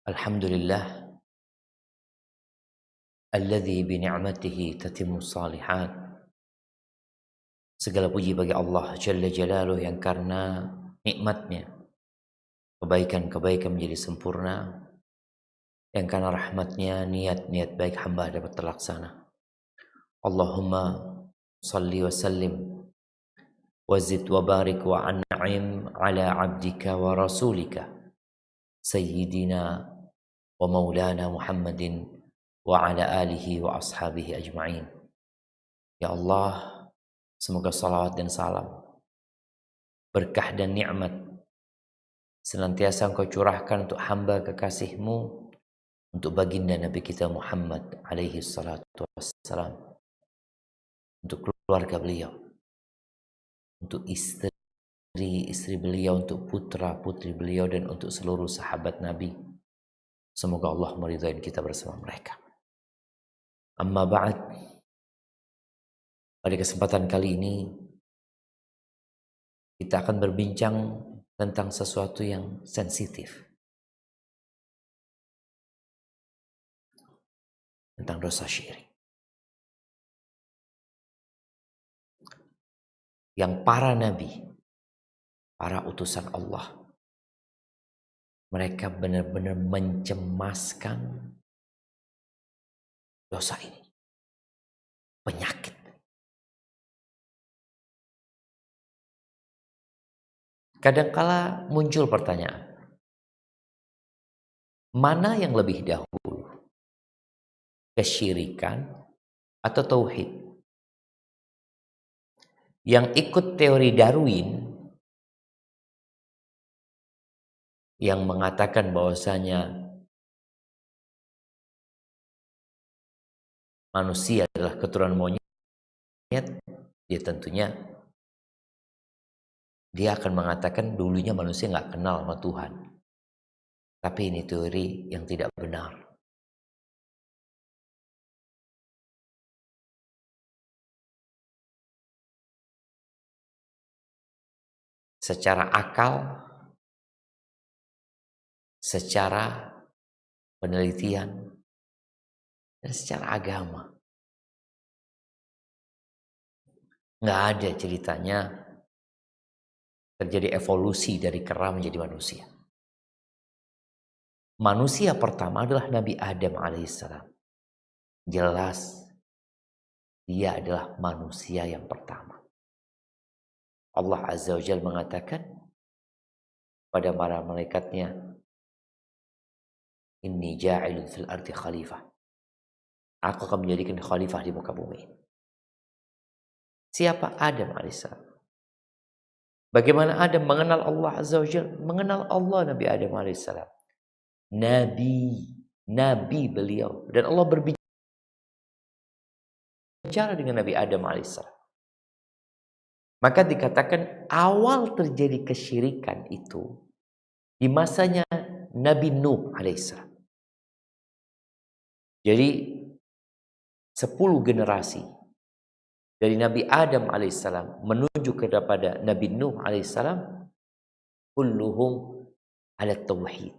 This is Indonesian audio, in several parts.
Alhamdulillah alladzi bi ni'matihi tatimmu shalihat. Segala puji bagi Allah Jalla Jalaluhu yang karena nikmatnya kebaikan-kebaikan menjadi sempurna, yang karena rahmatnya niat-niat baik hamba dapat terlaksana. Allahumma salli wa sallim wa zid wa barik wa an'im ala abdika wa rasulika sayyidina wa maulana Muhammadin wa ala alihi wa ashabihi ajma'in. Ya Allah, semoga salawat dan salam, berkah dan nikmat senantiasa Engkau curahkan untuk hamba kekasih-Mu, untuk baginda Nabi kita Muhammad alaihi salatu wassalam, untuk keluarga beliau, untuk istri beliau, untuk putra-putri beliau, dan untuk seluruh sahabat Nabi. Semoga Allah meridai kita bersama mereka. Amma ba'd, pada kesempatan kali ini kita akan berbincang tentang sesuatu yang sensitif, tentang dosa syirik. Yang para nabi, para utusan Allah, mereka benar-benar mencemaskan dosa ini, penyakit. Kadangkala muncul pertanyaan, mana yang lebih dahulu, kesyirikan atau tauhid? Yang ikut teori Darwin yang mengatakan bahwasanya manusia adalah keturunan monyet, dia tentunya dia akan mengatakan dulunya manusia nggak kenal sama Tuhan. Tapi ini teori yang tidak benar. Secara akal, secara penelitian, dan secara agama, nggak ada ceritanya terjadi evolusi dari kera menjadi manusia. Manusia pertama adalah Nabi Adam alaihissalam. Jelas dia adalah manusia yang pertama. Allah Azza wa Jalla mengatakan pada para malaikatnya, Inni ja'ilun fil ardi khalifah. Aku akan menjadikan khalifah di muka bumi. Siapa? Adam alaihissalam. Bagaimana Adam mengenal Allah Azza wa Jalla? Mengenal Allah Nabi Adam alaihissalam. Nabi beliau. Dan Allah berbicara dengan Nabi Adam alaihissalam. Maka dikatakan awal terjadi kesyirikan itu di masanya Nabi Nuh alaihissalam. Jadi 10 generasi dari Nabi Adam alaihissalam menuju kepada Nabi Nuh alaihissalam, kulluhum ala tauhid.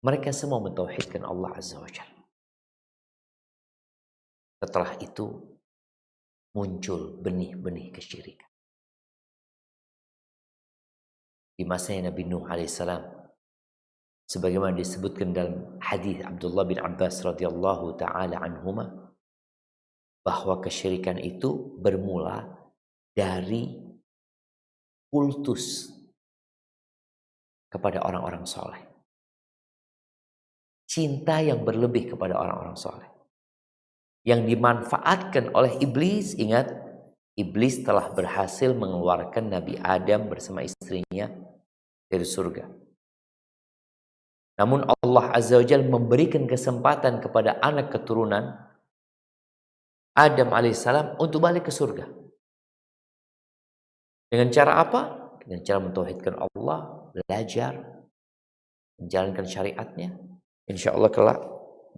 Mereka semua mentauhidkan Allah Azza wa Jalla. Setelah itu muncul benih-benih kesyirikan. Di masanya Nabi Nuh alaihissalam, sebagaimana disebutkan dalam hadis Abdullah bin Abbas radhiyallahu taala anhuma, bahwa kesyirikan itu bermula dari kultus kepada orang-orang soleh. Cinta yang berlebih kepada orang-orang soleh, yang dimanfaatkan oleh iblis. Ingat, iblis telah berhasil mengeluarkan Nabi Adam bersama istrinya dari surga. Namun Allah Azza wa Jalla memberikan kesempatan kepada anak keturunan Adam alaihissalam untuk balik ke surga. Dengan cara apa? Dengan cara mentauhidkan Allah, belajar, menjalankan syariatnya. Insya Allah kelak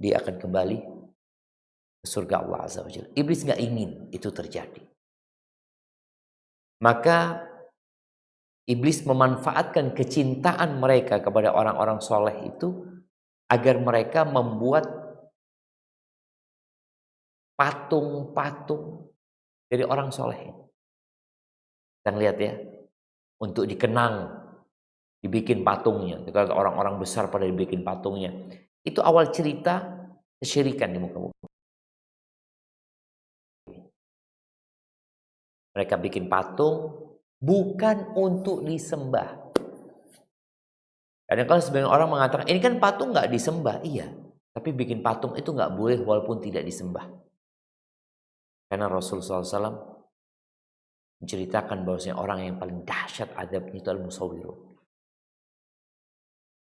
dia akan kembali ke surga Allah Azza wa Jalla. Iblis nggak ingin itu terjadi. Maka iblis memanfaatkan kecintaan mereka kepada orang-orang soleh itu agar mereka membuat patung-patung dari orang soleh. Kita lihat ya, untuk dikenang, dibikin patungnya. Kalau orang-orang besar pada dibikin patungnya. Itu awal cerita kesyirikan di muka bumi. Mereka bikin patung bukan untuk disembah. Kadang-kadang sebagian orang mengatakan, ini kan patung nggak disembah. Iya, tapi bikin patung itu nggak boleh walaupun tidak disembah. Karena Rasulullah SAW menceritakan bahwasanya orang yang paling dahsyat adabnya itu al-musawwirun.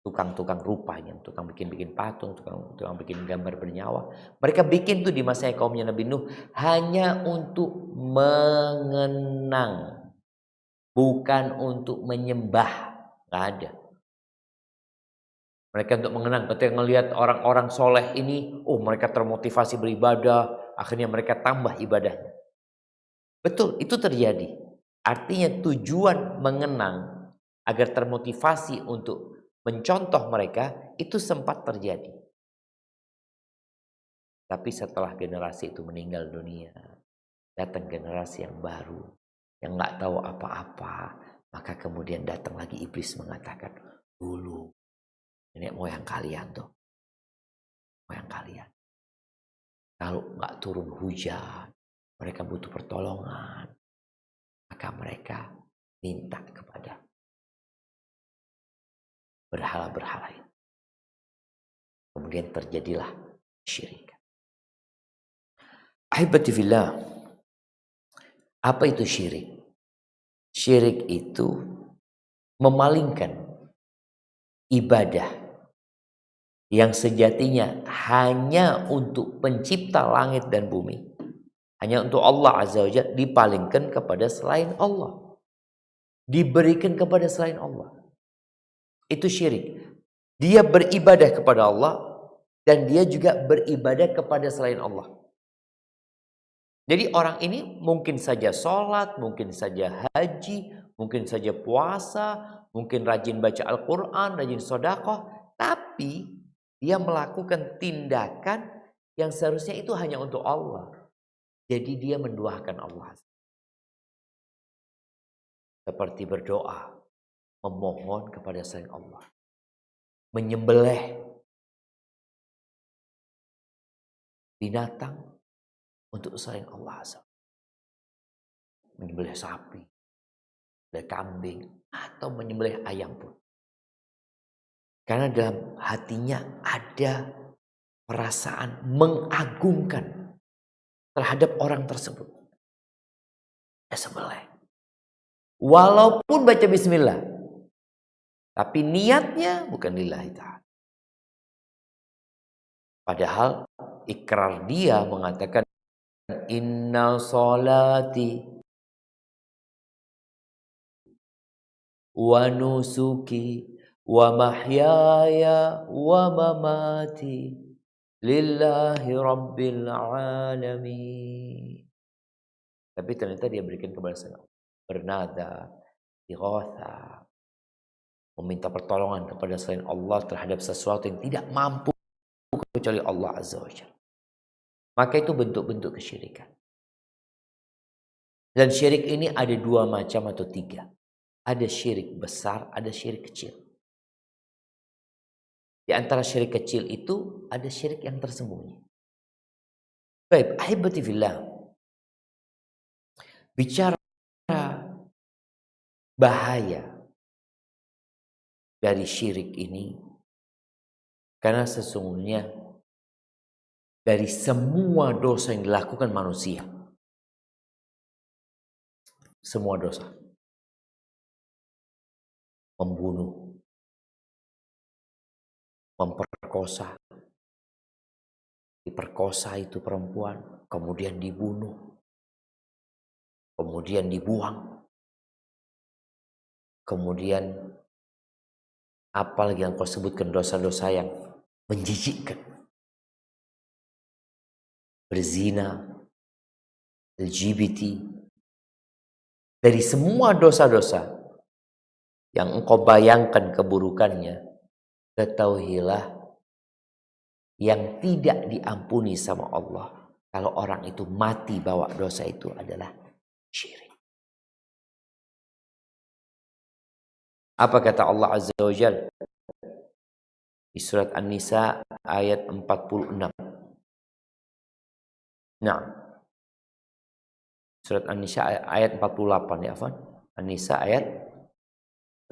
Tukang-tukang rupanya, tukang bikin patung, tukang bikin gambar bernyawa. Mereka bikin tuh di masa kaumnya Nabi Nuh hanya untuk mengenang, bukan untuk menyembah. Nggak ada. Mereka untuk mengenang. Ketika melihat orang-orang soleh ini, mereka termotivasi beribadah, akhirnya mereka tambah ibadahnya. Betul, itu terjadi. Artinya tujuan mengenang agar termotivasi untuk mencontoh mereka itu sempat terjadi. Tapi setelah generasi itu meninggal dunia, datang generasi yang baru, yang nggak tahu apa-apa, maka kemudian datang lagi iblis mengatakan, dulu nenek moyang kalian tuh, moyang kalian, kalau nggak turun hujan, mereka butuh pertolongan, maka mereka minta kepada berhala-berhala itu. Kemudian terjadilah syirik. Ahibati fillah, apa itu syirik? Syirik itu memalingkan ibadah yang sejatinya hanya untuk pencipta langit dan bumi, hanya untuk Allah Azza wa Jalla, dipalingkan kepada selain Allah, diberikan kepada selain Allah. Itu syirik. Dia beribadah kepada Allah dan dia juga beribadah kepada selain Allah. Jadi orang ini mungkin saja sholat, mungkin saja haji, mungkin saja puasa, mungkin rajin baca Al-Quran, rajin sedekah, tapi dia melakukan tindakan yang seharusnya itu hanya untuk Allah. Jadi dia menduakan Allah. Seperti berdoa, memohon kepada selain Allah, menyembelih binatang untuk selain Allah. Menyembelih sapi, menyembelih kambing, atau menyembelih ayam pun. Karena dalam hatinya ada perasaan mengagungkan terhadap orang tersebut. Ya sembelih. Walaupun baca bismillah, tapi niatnya bukan lillahi ta'ala. Padahal ikrar dia mengatakan inna sholati wa nusuki wa mahyaya wa mamati lillahi rabbil alamin. Tapi ternyata dia berikan kepada saya, bernada, ighatha, meminta pertolongan kepada selain Allah terhadap sesuatu yang tidak mampu kecuali Allah Azza wa Jalla. Maka itu bentuk-bentuk kesyirikan. Dan syirik ini ada dua macam atau tiga. Ada syirik besar, ada syirik kecil. Di antara syirik kecil itu ada syirik yang tersembunyi. Baik, ahibati fillah. Bicara bahaya dari syirik ini, karena sesungguhnya dari semua dosa yang dilakukan manusia, semua dosa, membunuh, memperkosa, diperkosa itu perempuan, kemudian dibunuh, kemudian dibuang, kemudian apalagi yang kau sebutkan dosa-dosa yang menjijikkan, berzina, LGBT, dari semua dosa-dosa yang engkau bayangkan keburukannya, ketahuilah yang tidak diampuni sama Allah kalau orang itu mati bawa dosa itu adalah syirik. Apa kata Allah Azza wa Jalla di surat An-Nisa ayat 46? Nah, surat An-Nisa ayat 48 ya, Afwan. An-Nisa ayat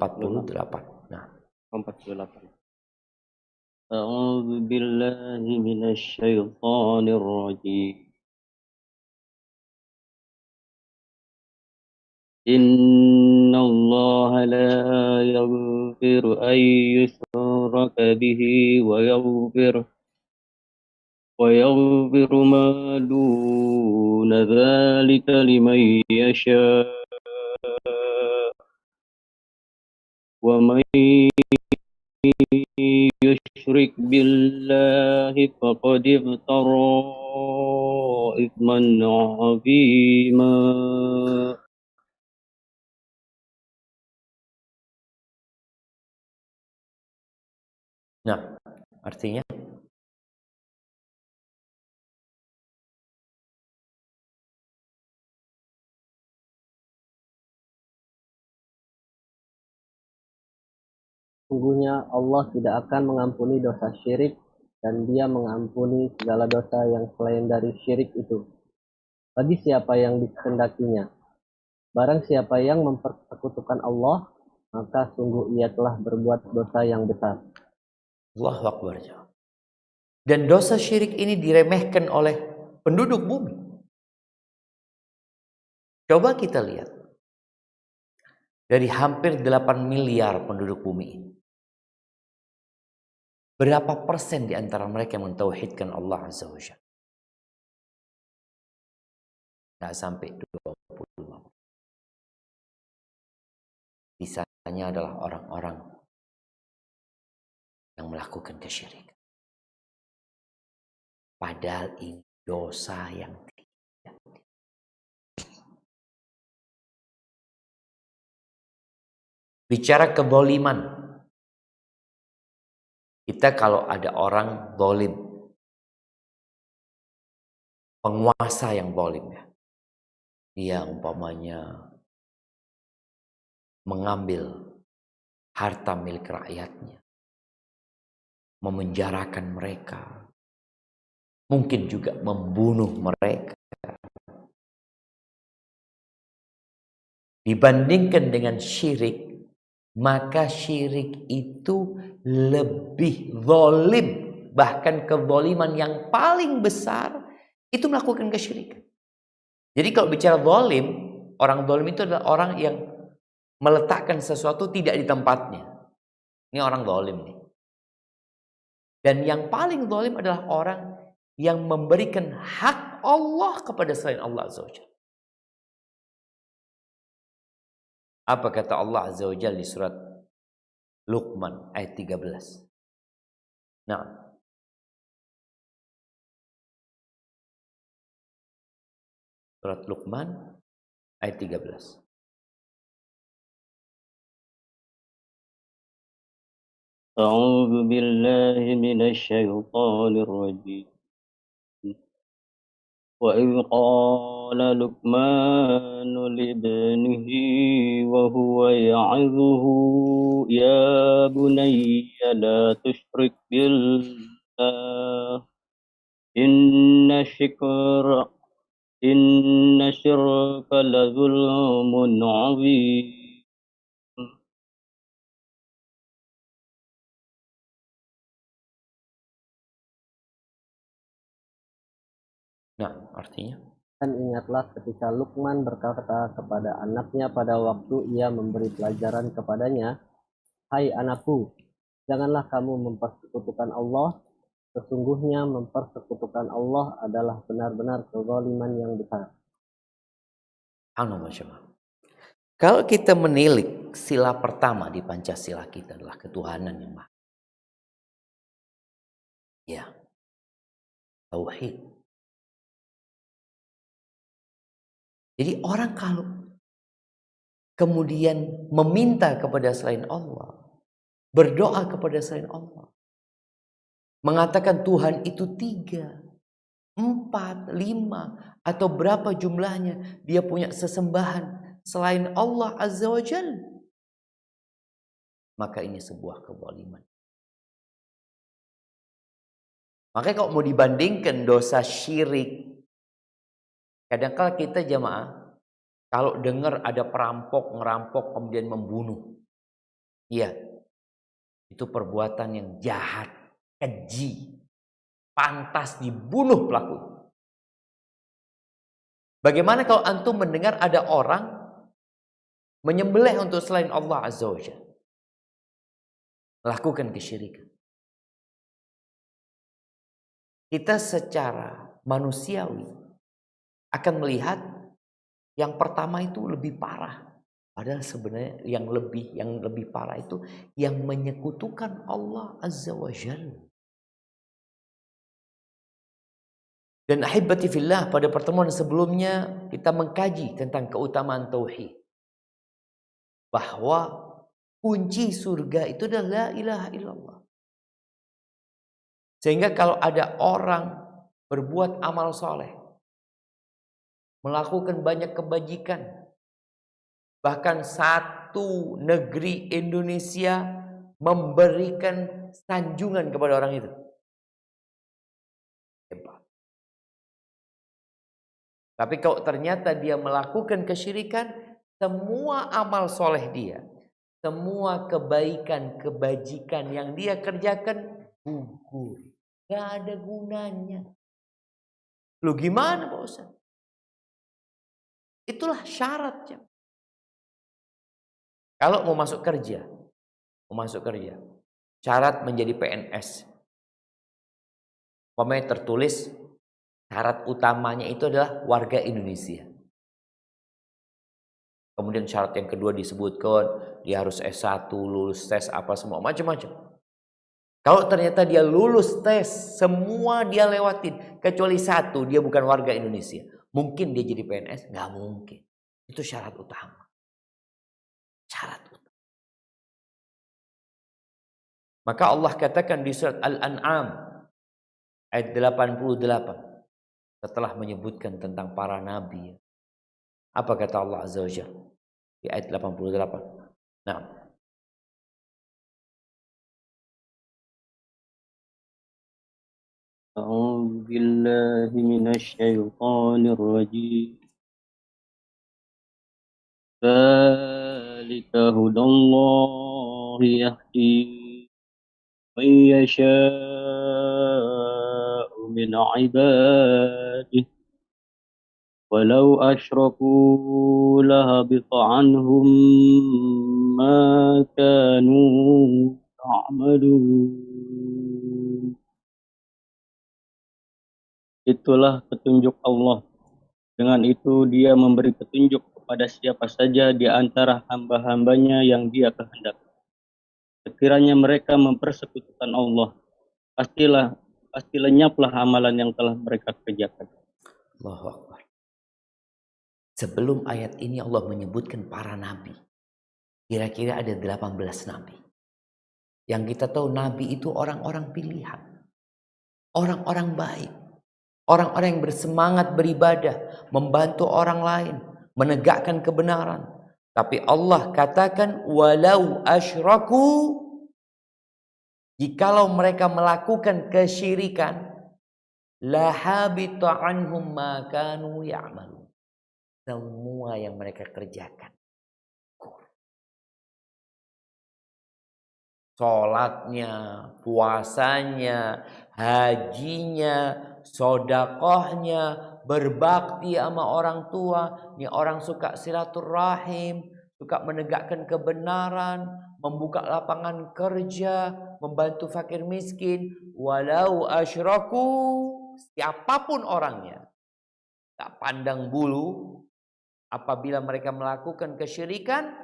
48. Nah, 48. أعوذ بالله من الشيطان الرجيم إن الله لا يغفر أن يشرك به ويغفر ما دون ذلك لمن يشاء ومن يشرك بالله فقد افترى إثما عظيما. artinya Sungguhnya Allah tidak akan mengampuni dosa syirik dan Dia mengampuni segala dosa yang selain dari syirik itu bagi siapa yang dikehendakinya. Barang siapa yang mempersekutukan Allah, maka sungguh ia telah berbuat dosa yang besar. Allahu Akbar. Dan dosa syirik ini diremehkan oleh penduduk bumi. Coba kita lihat. Dari hampir 8 miliar penduduk bumi ini, berapa persen di antara mereka yang mentauhidkan Allah Azza wa Jalla? Tidak sampai 25. Sisanya adalah orang-orang yang melakukan kesyirikan. Padahal ini dosa yang tidak. Bicara keboliman. Kita kalau ada orang zalim, penguasa yang zalim ya, dia umpamanya mengambil harta milik rakyatnya, memenjarakan mereka, mungkin juga membunuh mereka. Dibandingkan dengan syirik, maka syirik itu lebih zalim. Bahkan kezaliman yang paling besar itu melakukan kesyirikan. Jadi kalau bicara zalim, orang zalim itu adalah orang yang meletakkan sesuatu tidak di tempatnya. Ini orang zalim nih. Dan yang paling zalim adalah orang yang memberikan hak Allah kepada selain Allah Azza wa Jalla. Apa kata Allah Azza wa Jalla di surat Luqman ayat 13? Nah, surat Luqman ayat 13. أعوذ بالله من الشيطان الرجيم وإذ قال لقمان لابنه وهو يعظه يا بني لا تشرك بالله إن الشرك لظلم عظيم. Nah, artinya Dan ingatlah ketika Luqman berkata kepada anaknya pada waktu ia memberi pelajaran kepadanya, "Hai anakku, janganlah kamu mempersekutukan Allah. Sesungguhnya mempersekutukan Allah adalah benar-benar kezaliman yang besar." Kalau kita menilik sila pertama di Pancasila kita adalah ketuhanan yang maha. Ya. Tauhid. Jadi orang kalau kemudian meminta kepada selain Allah, berdoa kepada selain Allah, mengatakan Tuhan itu 3, 4, 5, atau berapa jumlahnya, dia punya sesembahan selain Allah Azza wa Jalla, maka ini sebuah kezaliman. Makanya kalau mau dibandingkan dosa syirik, kadang-kala kita jamaah kalau dengar ada perampok ngerampok kemudian membunuh, iya, itu perbuatan yang jahat, keji, pantas dibunuh pelaku. Bagaimana kalau antum mendengar ada orang menyembelih untuk selain Allah Azza wa Jalla, melakukan kesyirikan? Kita secara manusiawi akan melihat yang pertama itu lebih parah. Padahal sebenarnya yang lebih parah itu yang menyekutukan Allah Azza wa Jalla. Dan ahibati fillah, pada pertemuan sebelumnya kita mengkaji tentang keutamaan tauhid. Bahwa kunci surga itu adalah la ilaha illallah. Sehingga kalau ada orang berbuat amal soleh, melakukan banyak kebajikan, bahkan satu negeri Indonesia memberikan sanjungan kepada orang itu. Hebat. Tapi kalau ternyata dia melakukan kesyirikan, semua amal soleh dia, semua kebaikan, kebajikan yang dia kerjakan gugur. Gak ada gunanya. Lu gimana Pak Ustaz? Itulah syaratnya. Kalau mau masuk kerja, syarat menjadi PNS. Pemain tertulis syarat utamanya itu adalah warga Indonesia. Kemudian syarat yang kedua disebutkan dia harus S1, lulus tes apa semua macam-macam. Kalau ternyata dia lulus tes, semua dia lewatin kecuali satu, dia bukan warga Indonesia. Mungkin dia jadi PNS? Nggak mungkin. Itu syarat utama. Syarat utama. Maka Allah katakan di surat Al-An'am ayat 88 setelah menyebutkan tentang para nabi. Apa kata Allah Azza wa Jalla di ayat 88? Nah, أعوذ بالله من الشيطان الرجيم ذلك هدى الله يهدي من يشاء من عباده ولو أشركوا لهبط عنهم ما كانوا يعملون. Itulah petunjuk Allah. Dengan itu dia memberi petunjuk kepada siapa saja di antara hamba-hambanya yang dia kehendaki. Sekiranya mereka mempersekutukan Allah, pasti lenyaplah amalan yang telah mereka kerjakan. Allahu Akbar. Sebelum ayat ini Allah menyebutkan para nabi. Kira-kira ada 18 nabi. Yang kita tahu nabi itu orang-orang pilihan. Orang-orang baik. Orang-orang yang bersemangat beribadah, membantu orang lain, menegakkan kebenaran. Tapi Allah katakan walau asyraku, jikalau mereka melakukan kesyirikan, la habita anhum ma kanu ya'malun. Semua yang mereka kerjakan. Sholatnya, puasanya, hajinya, sodakohnya, berbakti sama orang tua. Ini orang suka silaturahim, suka menegakkan kebenaran, membuka lapangan kerja, membantu fakir miskin. Walau asyraku, siapapun orangnya, tak pandang bulu, apabila mereka melakukan kesyirikan,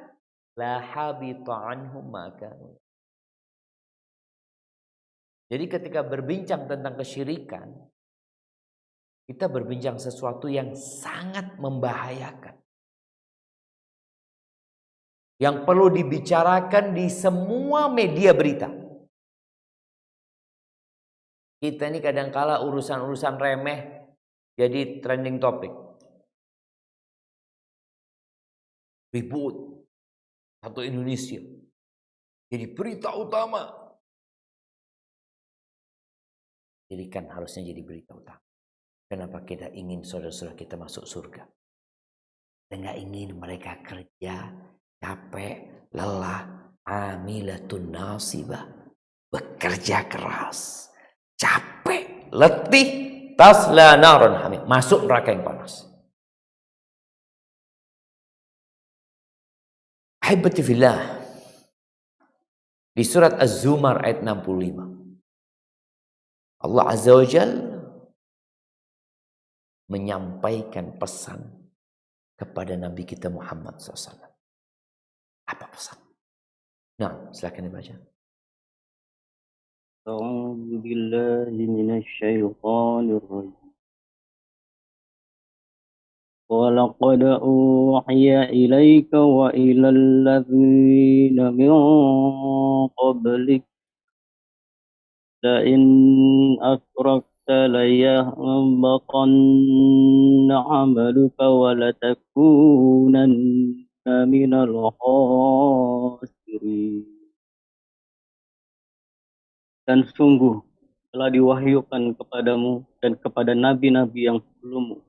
la habita anhum ma kanu. Jadi ketika berbincang tentang kesyirikan, kita berbincang sesuatu yang sangat membahayakan. Yang perlu dibicarakan di semua media berita. Kita ini kadangkala urusan-urusan remeh jadi trending topik. Ribut satu Indonesia. Jadi berita utama. Jadi kan harusnya jadi berita utama. Kenapa kita ingin saudara-saudara kita masuk surga? Dan gak ingin mereka kerja, capek, lelah, amilatun nasibah. Bekerja keras, capek, letih, tasla naran hamim. Masuk neraka yang panas. Ahibati fillah. Di surat Az-Zumar ayat 65. Allah Azza wa Jalla menyampaikan pesan kepada Nabi kita Muhammad SAW. Apa pesan? Nah, silakan dibaca. A'udzu billahi minasy syaithanir rajim. Walaqad uhiya ilaika wa ilal ladzina min qablik la in asrakta la yahbatanna 'amaluka wa la takunanna minal khasirin. Dan sungguh telah diwahyukan kepadamu dan kepada nabi-nabi yang sebelummu.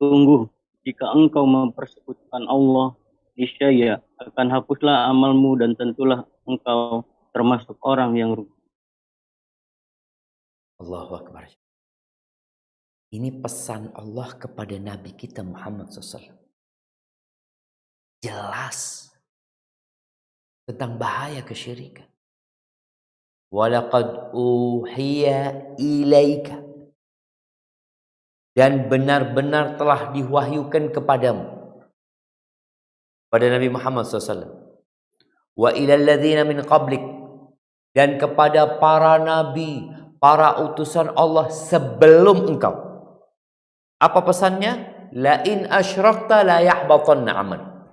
Sungguh, jika engkau mempersekutukan Allah, niscaya akan hapuslah amalmu dan tentulah engkau termasuk orang yang rugi. Allahu Akbar. Ini pesan Allah kepada Nabi kita Muhammad SAW. Jelas tentang bahaya kesyirikan. Walaqad uhiya ilaika. Dan benar-benar telah diwahyukan kepadamu. Pada Nabi Muhammad SAW. Wa ilal ladzina min qablik. Dan kepada para nabi, para utusan Allah sebelum engkau. Apa pesannya? La in asyrakta la yahbatanna amal.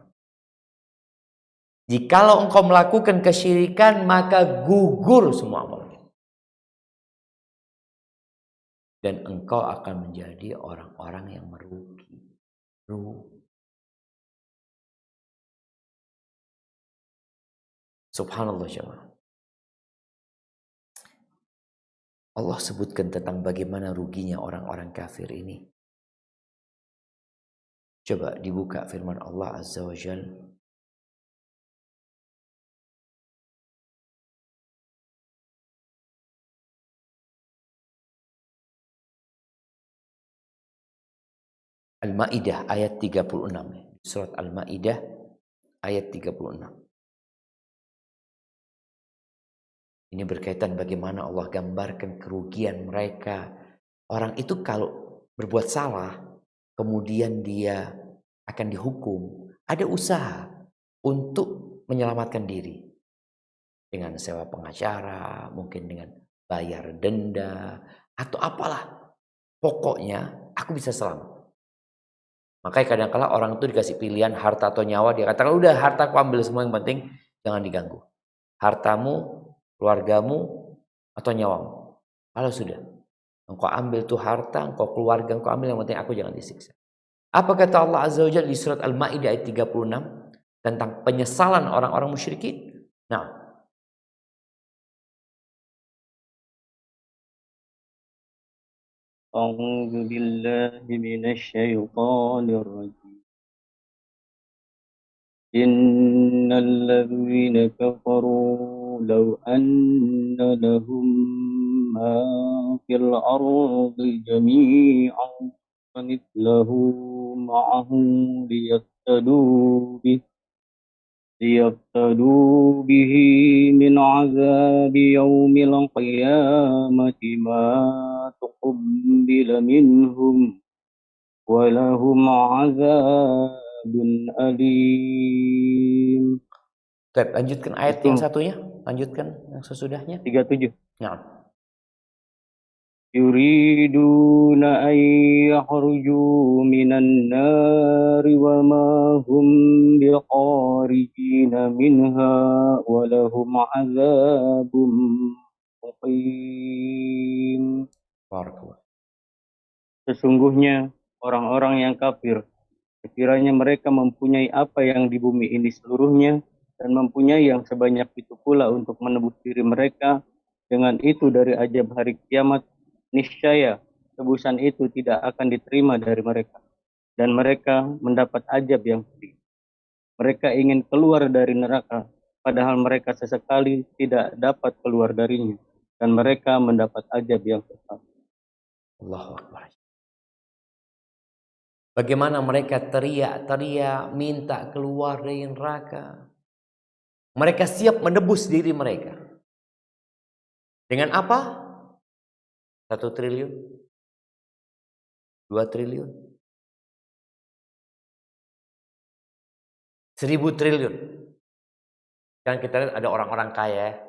Jikalau engkau melakukan kesyirikan, maka gugur semua amal. Dan engkau akan menjadi orang-orang yang merugi. Subhanallah jemaah. Allah sebutkan tentang bagaimana ruginya orang-orang kafir ini. Coba dibuka firman Allah Azza wa Jalla. Al-Maidah ayat 36. Surat Al-Maidah ayat 36. Ini berkaitan bagaimana Allah gambarkan kerugian mereka. Orang itu kalau berbuat salah, kemudian dia akan dihukum. Ada usaha untuk menyelamatkan diri. Dengan sewa pengacara, mungkin dengan bayar denda, atau apalah. Pokoknya aku bisa selamat. Makanya kadang-kala orang itu dikasih pilihan harta atau nyawa. Dia katakan udah hartaku ambil semua, yang penting jangan diganggu. Hartamu, keluargamu, atau nyawamu. Kalau sudah engkau ambil tuh harta, engkau keluarga, engkau ambil, yang penting aku jangan disiksa. Apa kata Allah Azza wa Jalla di surat Al-Maidah ayat 36 tentang penyesalan orang-orang musyrikin? Nah, A'udzu billahi minasy syaithanir rajim. Innal ladzina kafaru law anna lahum ma fil ardi jami'an wa mithluhu ma'ahu liyaftadu bihi min 'adzabi yaumil qiyamati ma tuqbila minhum wa lahum 'adzabun alim. Baik, lanjutkan ayat yang satunya. Lanjutkan yang sesudahnya. 37. Nah. Yuriduna an yakhruju minan nari wa ma hum biqarijina minha wa lahum 'adzabun muqim. Barakallah. Sesungguhnya orang-orang yang kafir, sekiranya mereka mempunyai apa yang di bumi ini seluruhnya, dan mempunyai yang sebanyak itu pula untuk menebus diri mereka, dengan itu dari ajab hari kiamat, niscaya tebusan itu tidak akan diterima dari mereka. Dan mereka mendapat ajab yang pedih. Mereka ingin keluar dari neraka, padahal mereka sesekali tidak dapat keluar darinya. Dan mereka mendapat ajab yang kekal. Allahu Akbar. Bagaimana mereka teriak-teriak minta keluar dari neraka. Mereka siap menebus diri mereka. Dengan apa? 1 triliun? 2 triliun? 1000 triliun? Kan kita lihat ada orang-orang kaya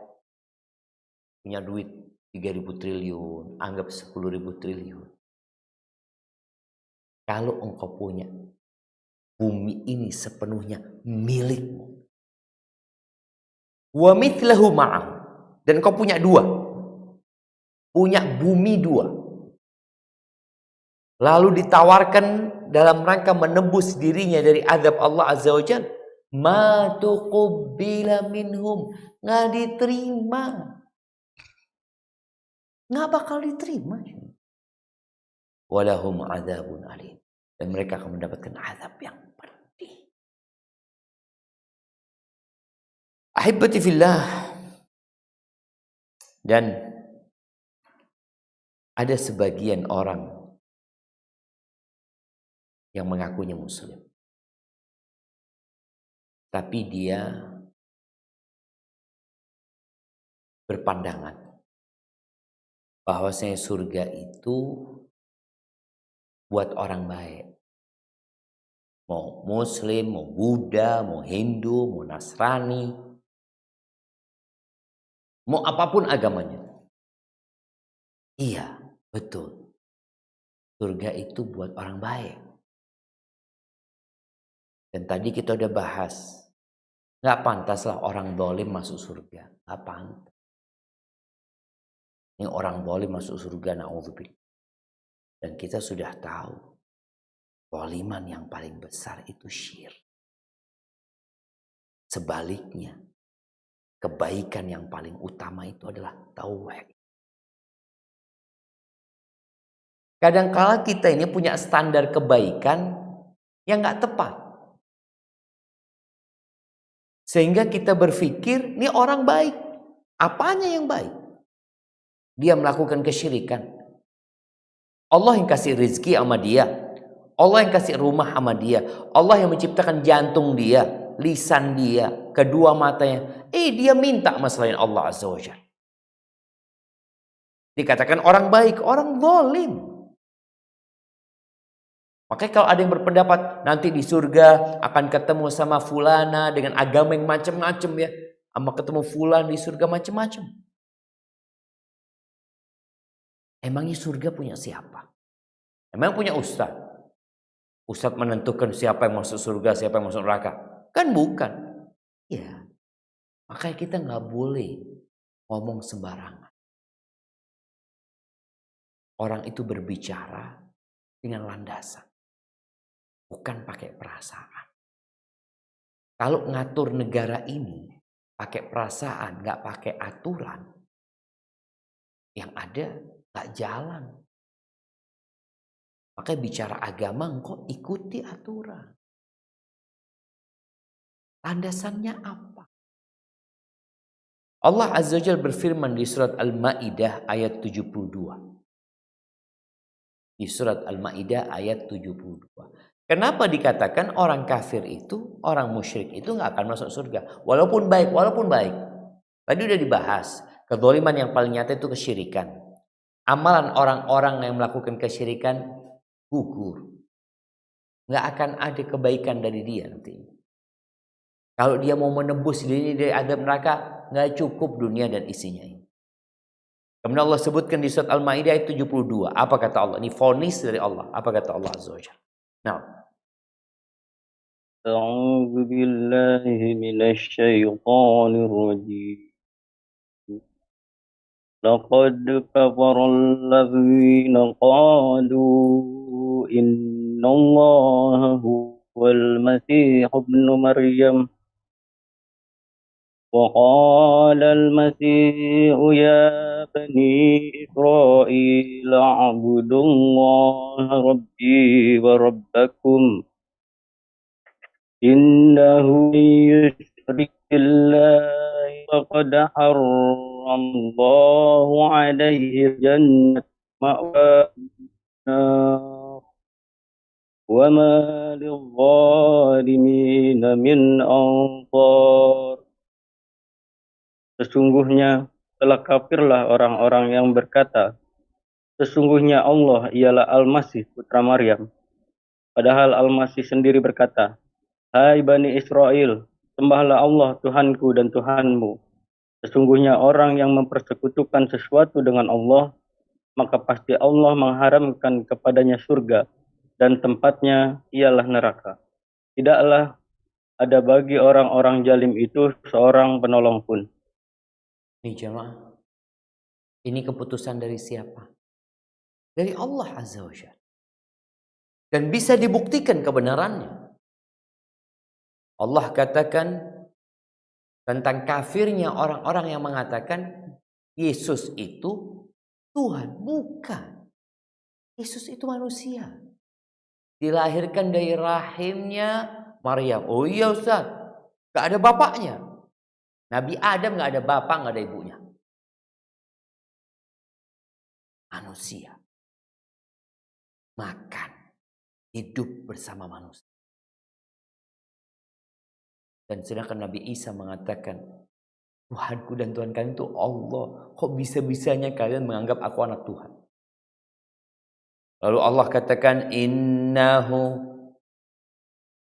punya duit 3000 triliun, anggap 10.000 triliun. Kalau engkau punya bumi ini sepenuhnya milikmu. Wa mithlahu ma'ahu. Dan engkau punya 2. Punya bumi 2. Lalu ditawarkan dalam rangka menebus dirinya dari azab Allah Azza wa Jalla. Ma tuqbila minhum. Nggak diterima. Nggak bakal diterima. Walahum adzabun alim. Dan mereka akan mendapatkan azab yang pedih. Ahibbati fillah. Dan ada sebagian orang yang mengakunya muslim. Tapi dia berpandangan bahwasanya surga itu buat orang baik. Mau muslim, mau Buddha, mau Hindu, mau Nasrani, mau apapun agamanya. Iya, betul. Surga itu buat orang baik. Dan tadi kita udah bahas, nggak pantaslah orang zalim masuk surga. Nggak pantas. Ini orang zalim masuk surga, na'udzubillah. Dan kita sudah tahu, zaliman yang paling besar itu syirik. Sebaliknya, kebaikan yang paling utama itu adalah tauhid. Kadangkala kita ini punya standar kebaikan yang nggak tepat. Sehingga kita berpikir, ini orang baik. Apanya yang baik? Dia melakukan kesyirikan. Allah yang kasih rezeki sama dia. Allah yang kasih rumah sama dia. Allah yang menciptakan jantung dia, lisan dia, kedua matanya. Dia minta sama selain Allah Azza wa Jalla. Dikatakan orang baik, orang zalim. Makanya kalau ada yang berpendapat nanti di surga akan ketemu sama fulana dengan agama yang macam-macam ya. Sama ketemu fulan di surga macam-macam. Emangnya surga punya siapa? Emang punya ustaz? Ustaz menentukan siapa yang masuk surga, siapa yang masuk neraka? Kan bukan. Ya. Makanya kita nggak boleh ngomong sembarangan. Orang itu berbicara dengan landasan. Bukan pakai perasaan. Kalau ngatur negara ini pakai perasaan, nggak pakai aturan, yang ada nggak jalan. Makanya bicara agama, engkau ikuti aturan. Landasannya apa? Allah Azza wa Jalla berfirman di surat Al-Maidah ayat 72. Di surat Al-Maidah ayat 72. Kenapa dikatakan orang kafir itu, orang musyrik itu nggak akan masuk surga? Walaupun baik. Tadi udah dibahas. Kezaliman yang paling nyata itu kesyirikan. Amalan orang-orang yang melakukan kesyirikan gugur. Nggak akan ada kebaikan dari dia nanti. Kalau dia mau menebus diri dari azab neraka, nggak cukup dunia dan isinya ini. Kemudian Allah sebutkan di surat Al-Maidah ayat 72. Apa kata Allah? Ini vonis dari Allah. Apa kata Allah Azza wa Jalla? Nah. A'udzu billahi minasy syaithanir rajim. لقد كفر الذين قالوا إن الله هو المسيح ابن مريم وقال المسيح يا بني إسرائيل اعبدوا الله ربي وربكم إنه من يشرك بالله فقد حرم الله عليه الجنة مأواه النار وما للظالمين من أنصار. Sesungguhnya telah kafirlah orang-orang yang berkata, sesungguhnya Allah ialah Al-Masih putra Maryam. Padahal Al-Masih sendiri berkata, hai Bani Israel, sembahlah Allah Tuhanku dan Tuhanmu. Sesungguhnya orang yang mempersekutukan sesuatu dengan Allah, maka pasti Allah mengharamkan kepadanya surga dan tempatnya ialah neraka. Tidaklah ada bagi orang-orang zalim itu seorang penolong pun. Nih jemaah, ini keputusan dari siapa? Dari Allah Azza wa Jalla. Dan bisa dibuktikan kebenarannya. Allah katakan tentang kafirnya orang-orang yang mengatakan Yesus itu Tuhan. Bukan. Yesus itu manusia. Dilahirkan dari rahimnya Maryam. Oh iya Ustaz, gak ada bapaknya. Nabi Adam gak ada bapak, gak ada ibunya. Manusia. Makan. Hidup bersama manusia. Dan sedangkan Nabi Isa mengatakan, Tuhanku dan Tuhan kalian itu Allah. Kok bisa-bisanya kalian menganggap aku anak Tuhan? Lalu Allah katakan, innahu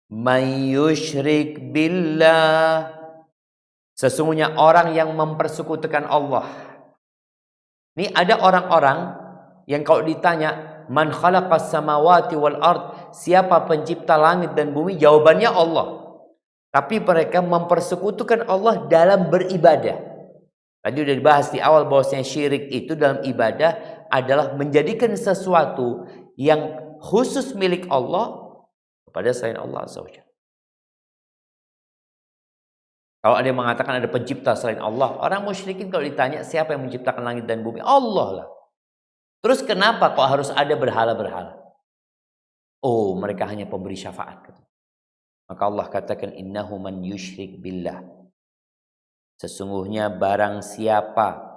may yushrik billah. Sesungguhnya orang yang mempersekutukan Allah. Ini ada orang-orang yang kalau ditanya, man khalaqas samawati wal ard, siapa pencipta langit dan bumi? Jawabannya Allah. Tapi mereka mempersekutukan Allah dalam beribadah. Tadi sudah dibahas di awal bahwasanya syirik itu dalam ibadah adalah menjadikan sesuatu yang khusus milik Allah kepada selain Allah Azza wa Jalla. Kalau ada yang mengatakan ada pencipta selain Allah, orang musyrikin kalau ditanya siapa yang menciptakan langit dan bumi? Allah lah. Terus kenapa kok harus ada berhala-berhala? Oh, mereka hanya pemberi syafaat. Maka Allah katakan innahu man yusyrik billah. Sesungguhnya barang siapa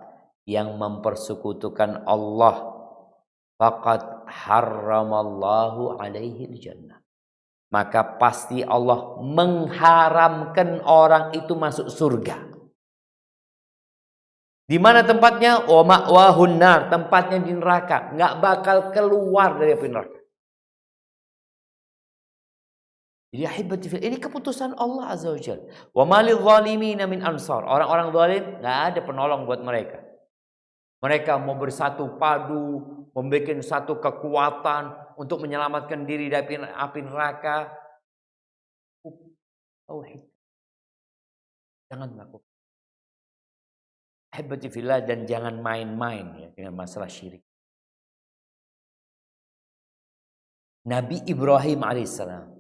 yang mempersekutukan Allah, faqad harramallahu alaihi jannah. Maka pasti Allah mengharamkan orang itu masuk surga. Di mana tempatnya? Wa ma'wahun nar, tempatnya di neraka, nggak bakal keluar dari api neraka. Jadi ahibati fil, ini keputusan Allah Azza wa Jalla. Wa malil zalimina min ansar. Orang-orang zalim nggak ada penolong buat mereka. Mereka mau bersatu padu, membuat satu kekuatan untuk menyelamatkan diri dari api neraka. Tauhid. Jangan melakukan. Ahibati fillah, dan jangan main-main ya dengan masalah syirik. Nabi Ibrahim alaihissalam,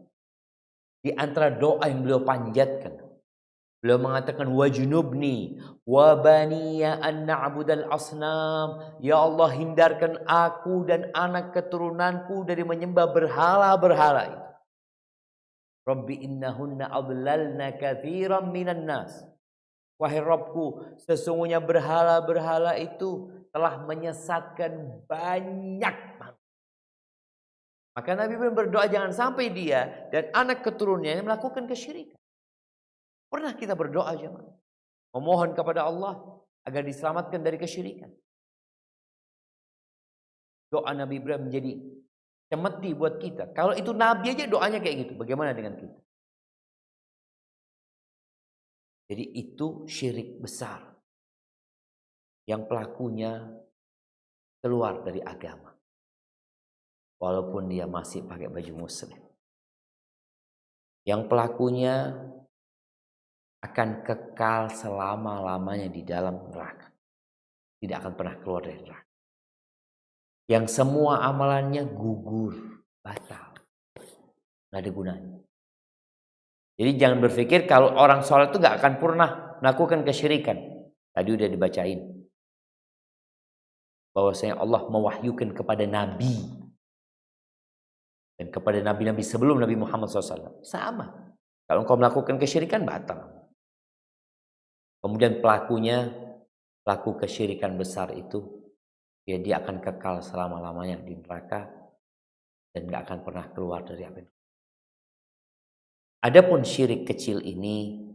di antara doa yang beliau panjatkan, beliau mengatakan wajnubni wa baniya an na'budal asnam. Ya Allah, hindarkan aku dan anak keturunanku dari menyembah berhala-berhala itu. Rabbi innahunna adlalna katsiran minan nas. Wahai Rabbku, sesungguhnya berhala-berhala itu telah menyesatkan banyak manusia. Maka Nabi berdoa jangan sampai dia dan anak keturunannya melakukan kesyirikan. Pernah kita berdoa jemaah, memohon kepada Allah agar diselamatkan dari kesyirikan. Doa Nabi Ibrahim menjadi cemeti buat kita. Kalau itu Nabi aja doanya kayak gitu, bagaimana dengan kita? Jadi itu syirik besar yang pelakunya keluar dari agama. Walaupun dia masih pakai baju muslim. Yang pelakunya akan kekal selama-lamanya di dalam neraka. tidak akan pernah keluar dari neraka. Yang semua amalannya gugur, batal, nggak ada gunanya. Jadi jangan berpikir kalau orang sholat itu nggak akan pernah melakukan kesyirikan. Tadi udah dibacain bahwasanya Allah mewahyukan kepada Nabi dan kepada nabi-nabi sebelum Nabi Muhammad SAW. Sama. Kalau engkau melakukan kesyirikan, batal. Kemudian pelaku kesyirikan besar itu, ya dia akan kekal selama-lamanya di neraka dan nggak akan pernah keluar dari api. Adapun syirik kecil ini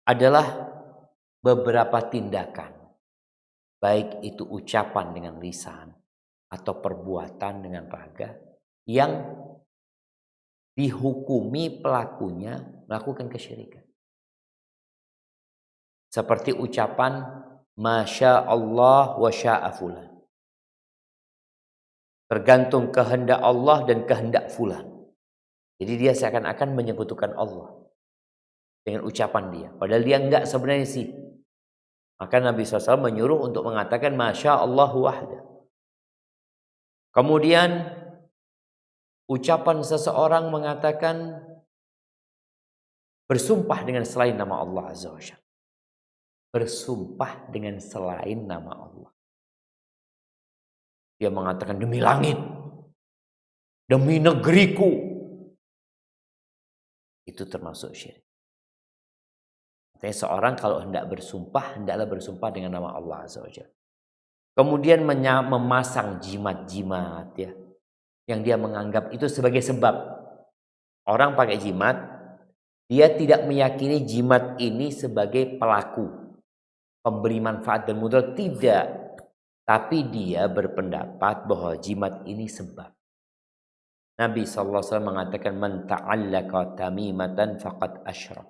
adalah beberapa tindakan, baik itu ucapan dengan lisan atau perbuatan dengan raga, yang dihukumi pelakunya melakukan kesyirikan. Seperti ucapan Masya Allah wa sya'a fulan. Tergantung kehendak Allah dan kehendak fulan. Jadi dia seakan-akan menyekutukan Allah dengan ucapan dia. Padahal dia enggak sebenarnya sih. Maka Nabi SAW menyuruh untuk mengatakan Masya Allah wahda. Kemudian ucapan seseorang mengatakan bersumpah dengan selain nama Allah Azza wa Jalla. Bersumpah dengan selain nama Allah. Dia mengatakan demi langit, demi negeriku. Itu termasuk syirik. Artinya seorang kalau hendak bersumpah, hendaklah bersumpah dengan nama Allah Azza wa Jalla. Kemudian memasang jimat-jimat ya, yang dia menganggap itu sebagai sebab. Orang pakai jimat, dia tidak meyakini jimat ini sebagai pelaku, pemberi manfaat dan mudarat, tidak. Tapi dia berpendapat bahwa jimat ini sebab. Nabi SAW mengatakan man ta'allaqa tamimatan faqad asyrak.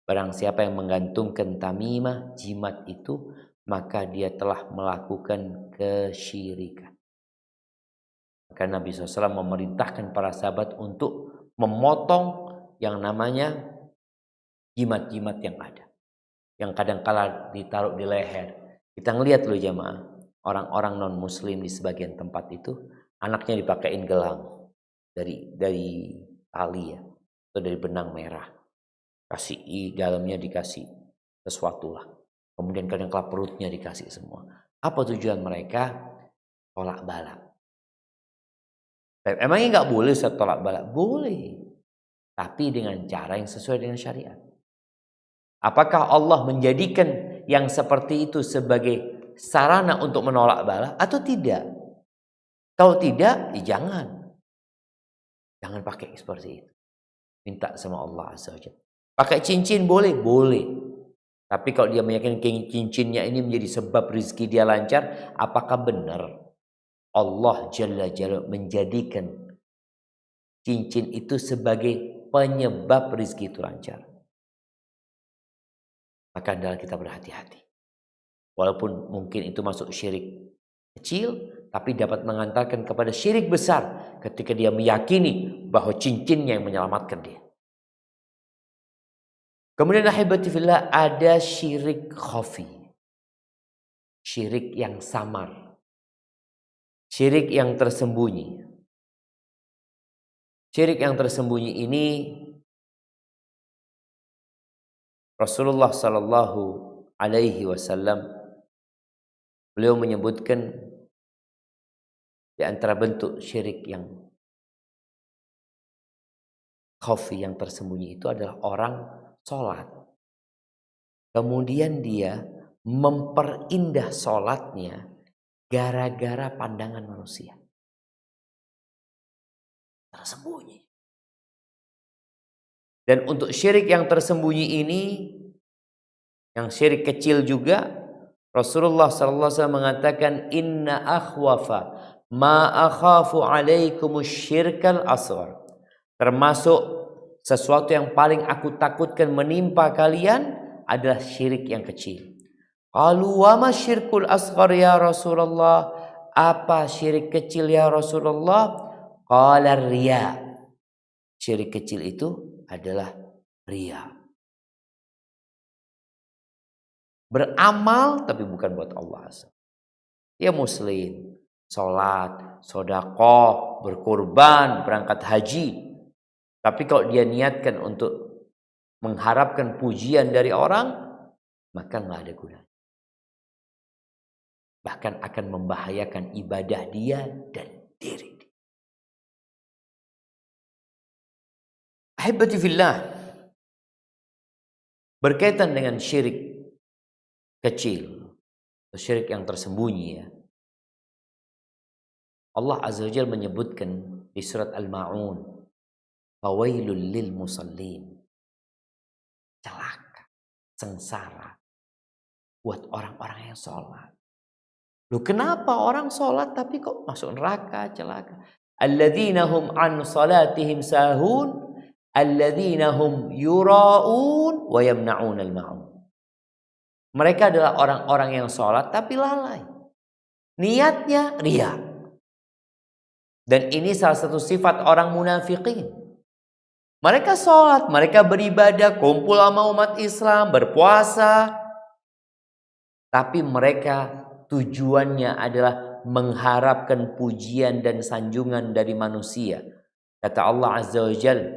Barang siapa yang menggantungkan tamimah, jimat itu, maka dia telah melakukan kesyirikan. Maka Nabi SAW memerintahkan para sahabat untuk memotong yang namanya jimat-jimat yang ada, yang kadang-kala ditaruh di leher. Kita ngelihat loh jamaah, orang-orang non muslim di sebagian tempat itu anaknya dipakein gelang dari tali ya, atau dari benang merah, kasih dalamnya dikasih sesuatu lah, kemudian kadang-kala perutnya dikasih semua. Apa tujuan mereka? Tolak balak. Emangnya nggak boleh Ustaz tolak balak? Boleh, tapi dengan cara yang sesuai dengan syariat. Apakah Allah menjadikan yang seperti itu sebagai sarana untuk menolak balak atau tidak? Kalau tidak, ya jangan pakai seperti itu. Minta sama Allah Azza wa Jalla. Pakai cincin boleh? Boleh. Tapi kalau dia meyakini cincinnya ini menjadi sebab rezeki dia lancar, apakah benar Allah Jalla Jalla menjadikan cincin itu sebagai penyebab rezeki itu lancar? Maka hendaklah kita berhati-hati. Walaupun mungkin itu masuk syirik kecil, tapi dapat mengantarkan kepada syirik besar ketika dia meyakini bahwa cincinnya yang menyelamatkan dia. Kemudian ahibati fillah, ada syirik khafi. Syirik yang samar. Syirik yang tersembunyi. Syirik yang tersembunyi ini Rasulullah sallallahu alaihi wasallam beliau menyebutkan di antara bentuk syirik yang khafi, yang tersembunyi, itu adalah orang sholat, kemudian dia memperindah sholatnya gara-gara pandangan manusia. Tersembunyi. Dan untuk syirik yang tersembunyi ini, yang syirik kecil juga, Rasulullah SAW mengatakan inna akhwafa ma akhafu alaikumus syirkal asghar. Termasuk sesuatu yang paling aku takutkan menimpa kalian adalah syirik yang kecil. Qalu wa ma syirkul asghar ya Rasulullah? Apa syirik kecil ya Rasulullah? Qala riya. Syirik kecil itu adalah riya. Beramal tapi bukan buat Allah. Dia muslim, sholat, sedekah, berkorban, berangkat haji. Tapi kalau dia niatkan untuk mengharapkan pujian dari orang, maka nggak ada gunanya. Bahkan akan membahayakan ibadah dia dan diri dia. Ahibati fillah, berkaitan dengan syirik kecil, syirik yang tersembunyi ya. Allah Azza wa Jalla menyebutkan di surat Al-Ma'un, fawailul lil musallin. Celaka, sengsara buat orang-orang yang sholat. Loh, kenapa orang sholat tapi kok masuk neraka, celaka? Alladzina hum an salatihim sahun, alladzina hum yura'un wa yamna'un al-ma'un. Mereka adalah orang-orang yang sholat tapi lalai. Niatnya riya. Dan ini salah satu sifat orang munafikin. Mereka sholat, mereka beribadah, kumpul sama umat Islam, berpuasa. Tapi mereka tujuannya adalah mengharapkan pujian dan sanjungan dari manusia. Kata Allah Azza wa Jalla,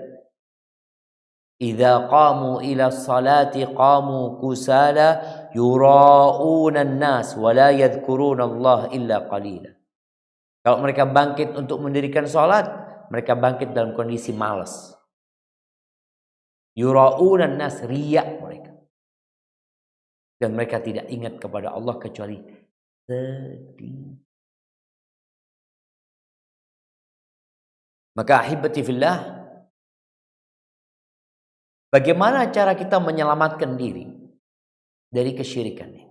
idza qamu ila salati qamu kusala yura'una an-nas wa la yadhkuruna Allah illa qalila. Kalau mereka bangkit untuk mendirikan salat, mereka bangkit dalam kondisi malas. Yura'una an-nas, riya mereka. Dan mereka tidak ingat kepada Allah kecuali sedih. Maka ahibati fillah, bagaimana cara kita menyelamatkan diri dari kesyirikan ini?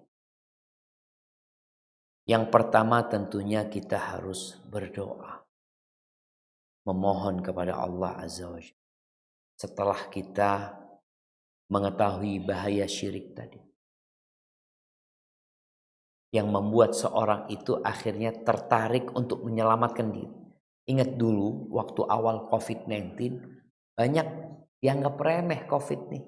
Yang pertama tentunya kita harus berdoa. Memohon kepada Allah Azza wa Jalla. Setelah kita mengetahui bahaya syirik tadi. Yang membuat seorang itu akhirnya tertarik untuk menyelamatkan diri. Ingat dulu waktu awal COVID-19, banyak dianggap remeh COVID nih.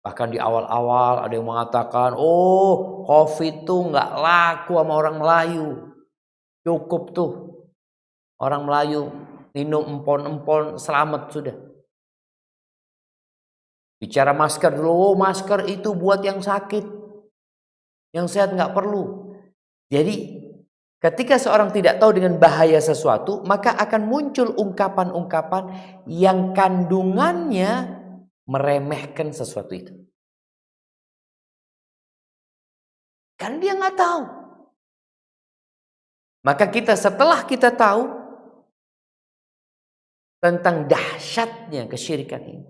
Bahkan di awal-awal ada yang mengatakan, oh COVID tuh nggak laku sama orang Melayu. Cukup tuh orang Melayu minum empon-empon selamat sudah. Bicara masker dulu, oh masker itu buat yang sakit. Yang sehat nggak perlu. Jadi ketika seorang tidak tahu dengan bahaya sesuatu, maka akan muncul ungkapan-ungkapan yang kandungannya meremehkan sesuatu itu. Kan dia nggak tahu. Maka kita setelah kita tahu tentang dahsyatnya kesyirikan ini,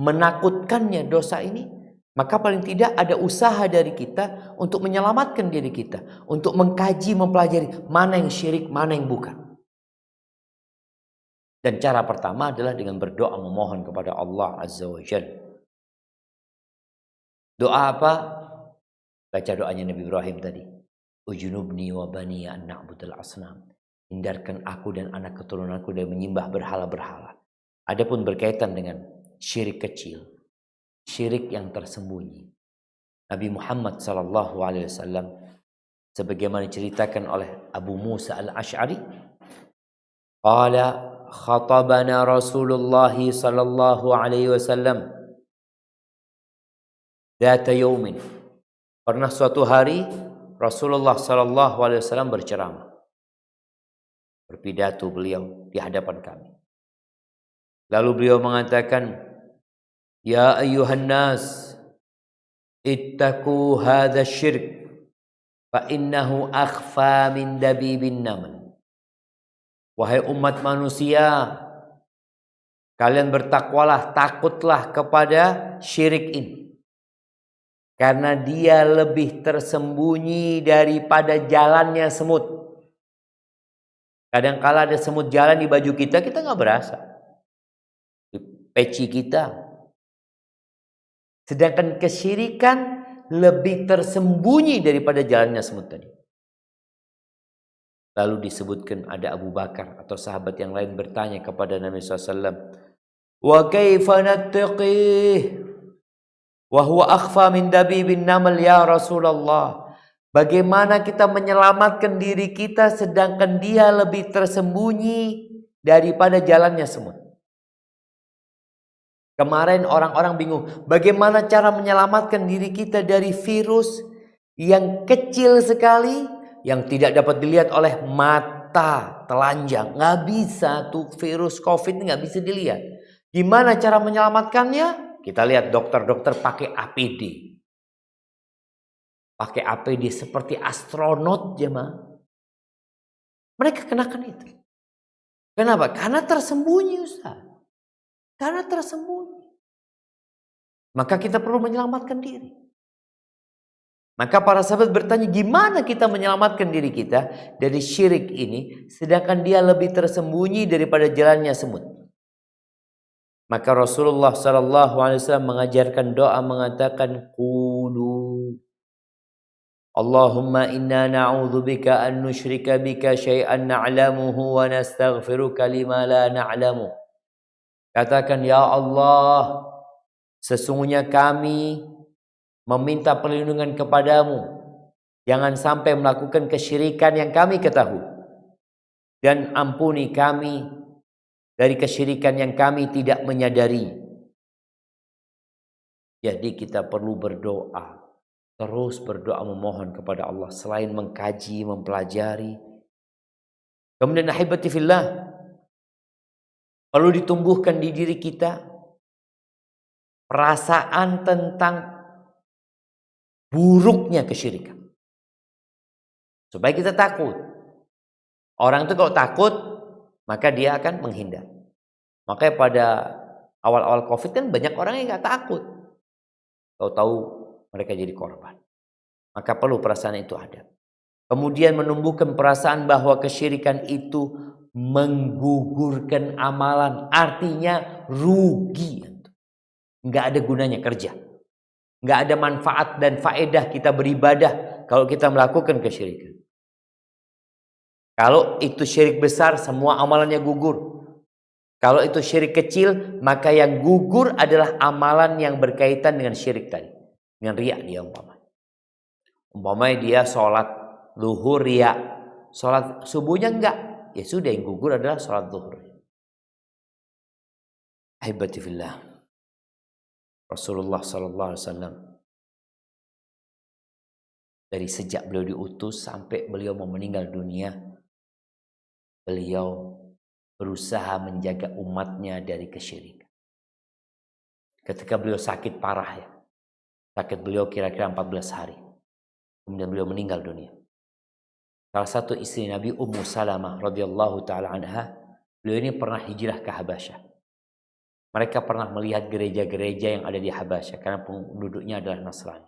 menakutkannya dosa ini, maka paling tidak ada usaha dari kita untuk menyelamatkan diri kita, untuk mengkaji, mempelajari mana yang syirik, mana yang bukan. Dan cara pertama adalah dengan berdoa memohon kepada Allah Azza wa Jalla. Doa apa? Baca doanya Nabi Ibrahim tadi. Ujunubni wa bani an na'budal asnam. Hindarkan aku dan anak keturunanku dari menyembah berhala-berhala. Adapun berkaitan dengan syirik kecil, syirik yang tersembunyi, Nabi Muhammad SAW sebagaimana diceritakan oleh Abu Musa al-Ash'ari, qala khatabana Rasulullah sallallahu alaihi wasallam dzata yaumin. Pernah suatu hari Rasulullah sallallahu alaihi wasallam berceramah. Berpidato beliau di hadapan kami. Lalu beliau mengatakan, ya ayyuhan nas ittaqu hadha syirk fa innahu akhfa min dabibin naml. Wahai umat manusia, kalian bertakwalah, takutlah kepada syirik ini. Karena dia lebih tersembunyi daripada jalannya semut. Kadang-kala ada semut jalan di baju kita, kita nggak berasa. Di peci kita. Sedangkan kesyirikan lebih tersembunyi daripada jalannya semut tadi. Lalu disebutkan ada Abu Bakar atau sahabat yang lain bertanya kepada Nabi SAW, wa kaifa nattaqih? Wa huwa akhfa min dabibin namal ya Rasulullah. Bagaimana kita menyelamatkan diri kita sedangkan dia lebih tersembunyi daripada jalannya semut. Kemarin orang-orang bingung, bagaimana cara menyelamatkan diri kita dari virus yang kecil sekali, yang tidak dapat dilihat oleh mata telanjang. Nggak bisa tuh virus COVID nggak bisa dilihat. Gimana cara menyelamatkannya? Kita lihat dokter-dokter pakai APD. Pakai APD seperti astronot jemaah. Mereka kenakan itu. Kenapa? Karena tersembunyi Ustaz. Karena tersembunyi. Maka kita perlu menyelamatkan diri. Maka para sahabat bertanya, gimana kita menyelamatkan diri kita dari syirik ini, sedangkan dia lebih tersembunyi daripada jalannya semut. Maka Rasulullah SAW mengajarkan doa mengatakan, Qulu Allahumma inna na'udzubika an nusyrika bika syai'an na'lamuhu wa nastaghfiruka lima la na'lamu. Katakan, ya Allah, sesungguhnya kami meminta perlindungan kepadamu. Jangan sampai melakukan kesyirikan yang kami ketahui. Dan ampuni kami dari kesyirikan yang kami tidak menyadari. Jadi kita perlu berdoa. Terus berdoa memohon kepada Allah. Selain mengkaji, mempelajari. Kemudian ahibati fillah. Perlu ditumbuhkan di diri kita. Perasaan tentang buruknya kesyirikan. Supaya kita takut. Orang itu kalau takut, maka dia akan menghindar. Makanya pada awal-awal COVID kan banyak orang yang gak takut. Tahu-tahu mereka jadi korban. Maka perlu perasaan itu ada. Kemudian menumbuhkan perasaan bahwa kesyirikan itu menggugurkan amalan. Artinya rugi. Nggak ada gunanya kerja. Nggak ada manfaat dan faedah kita beribadah kalau kita melakukan kesyirikan. Kalau itu syirik besar, semua amalannya gugur. Kalau itu syirik kecil, maka yang gugur adalah amalan yang berkaitan dengan syirik tadi. Dengan riya dia umpamanya dia sholat zuhur riya, sholat subuhnya enggak, ya sudah yang gugur adalah sholat zuhur. Ahibati fillah, Rasulullah SAW dari sejak beliau diutus sampai beliau mau meninggal dunia, beliau berusaha menjaga umatnya dari kesyirikan. Ketika beliau sakit parah ya, sakit beliau kira-kira 14 hari. Kemudian beliau meninggal dunia. Salah satu istri Nabi Ummu Salamah radhiyallahu taala anha, beliau ini pernah hijrah ke Habasyah. Mereka pernah melihat gereja-gereja yang ada di Habasyah karena penduduknya adalah Nasrani.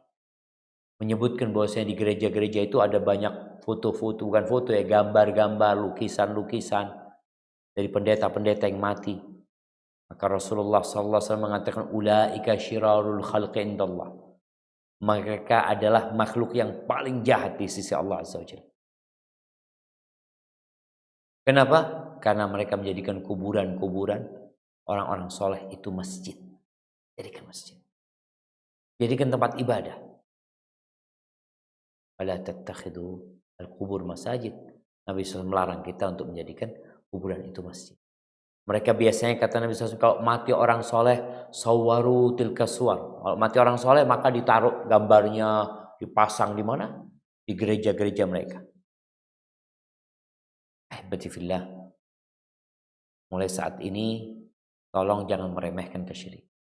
Menyebutkan bahwasanya di gereja-gereja itu ada banyak foto-foto, bukan foto ya, gambar-gambar, lukisan-lukisan dari pendeta-pendeta yang mati. Maka Rasulullah SAW mengatakan, ulaika syirarul khalqi indallah. Mereka adalah makhluk yang paling jahat di sisi Allah Azza wa Jalla. Kenapa? Karena mereka menjadikan kuburan-kuburan orang-orang soleh itu masjid. Jadikan masjid. Jadikan tempat ibadah. Wala tattakhidu al-qubur masajid. Nabi SAW melarang kita untuk menjadikan kuburan itu masjid. Mereka biasanya kata Nabi SAW, kalau mati orang soleh, sawaru tilka suwar. Kalau mati orang soleh maka ditaruh gambarnya, dipasang di mana? Di gereja-gereja mereka. Ahibbatifillah. Mulai saat ini, tolong jangan meremehkan kesyirikan.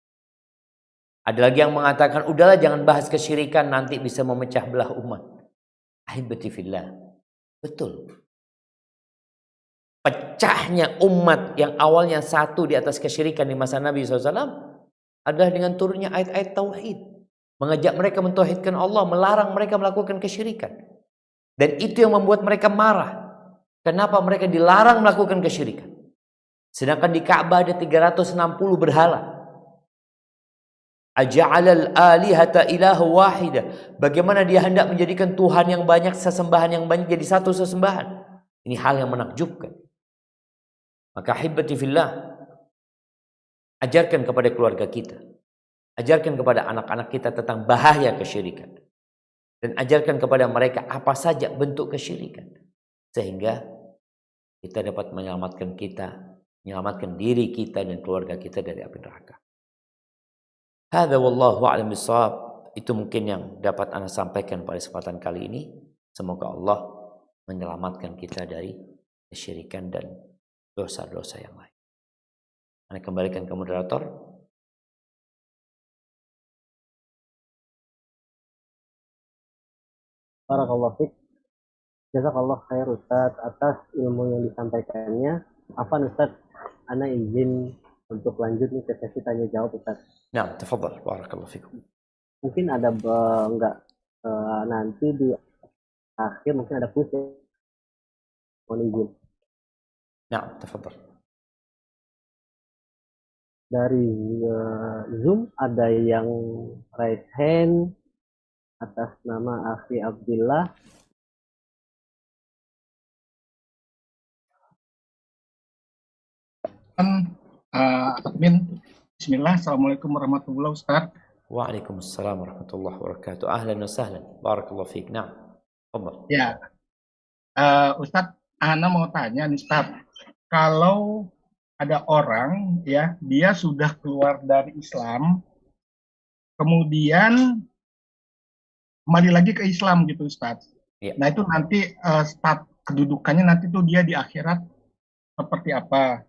Ada lagi yang mengatakan, udahlah jangan bahas kesyirikan, nanti bisa memecah belah umat. Ahibbatifillah. Betul. Pecahnya umat yang awalnya satu di atas kesyirikan di masa Nabi SAW adalah dengan turunnya ayat-ayat tauhid, mengajak mereka mentauhidkan Allah, melarang mereka melakukan kesyirikan. Dan itu yang membuat mereka marah. Kenapa mereka dilarang melakukan kesyirikan? Sedangkan di Ka'bah ada 360 berhala. Aja'alal alihata ilahu wahida. Bagaimana dia hendak menjadikan Tuhan yang banyak, sesembahan yang banyak jadi satu sesembahan. Ini hal yang menakjubkan. Maka ahibati fillah, ajarkan kepada keluarga kita, Ajarkan kepada anak-anak kita tentang bahaya kesyirikan. Dan ajarkan kepada mereka apa saja bentuk kesyirikan. Sehingga kita dapat menyelamatkan diri kita dan keluarga kita dari api neraka. Hadza wallahu a'lam bishawab. Itu mungkin yang dapat Anda sampaikan pada kesempatan kali ini. Semoga Allah menyelamatkan kita dari kesyirikan dan dosa-dosa yang lain. Anda kembalikan ke moderator. Barakallahu fiik. Jazakallah khair Ustaz atas ilmu yang disampaikannya. Afan Ustaz, Ana izin untuk lanjut nih ke sesi tanya jawab Ustaz. Nah, tafadhal. Barakallahu fikum. Mungkin ada nanti di akhir mungkin ada kuis ya. Mohon izin. Nah, tafadhal. Dari Zoom ada yang raise hand atas nama Akhi Abdillah. Admin, Bismillah, Assalamualaikum warahmatullahi wabarakatuh. Waalaikumsalam warahmatullahi wabarakatuh. Ahlan wa sahlan. Barakallahu fiik. Nah, tafadhal. Ya, Ustadz, Ana mau tanya nih Ustadz, kalau ada orang ya, dia sudah keluar dari Islam, kemudian kembali lagi ke Islam gitu Ustadz. Ya. Nah itu nanti kedudukannya nanti tuh dia di akhirat seperti apa?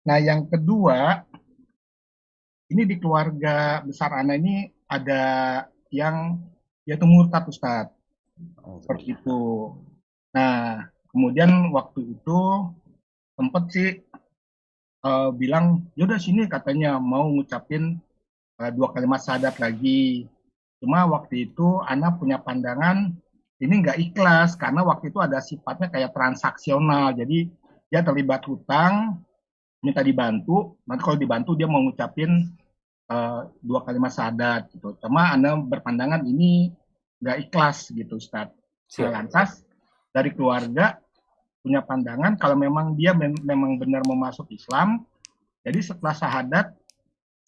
Nah yang kedua, ini di keluarga besar Ana ini ada yang yaitu murtad Ustadz, seperti itu. Nah kemudian waktu itu sempat sih bilang, yaudah sini katanya mau ngucapin 2 kalimat syahadat lagi. Cuma waktu itu Ana punya pandangan ini nggak ikhlas karena waktu itu ada sifatnya kayak transaksional. Jadi dia terlibat hutang, minta dibantu, nanti kalau dibantu dia mau ngucapin 2 kalimat syahadat gitu. Cuma Anda berpandangan ini nggak ikhlas gitu Ustaz. Lantas dari keluarga punya pandangan kalau memang dia memang benar mau masuk Islam, jadi setelah syahadat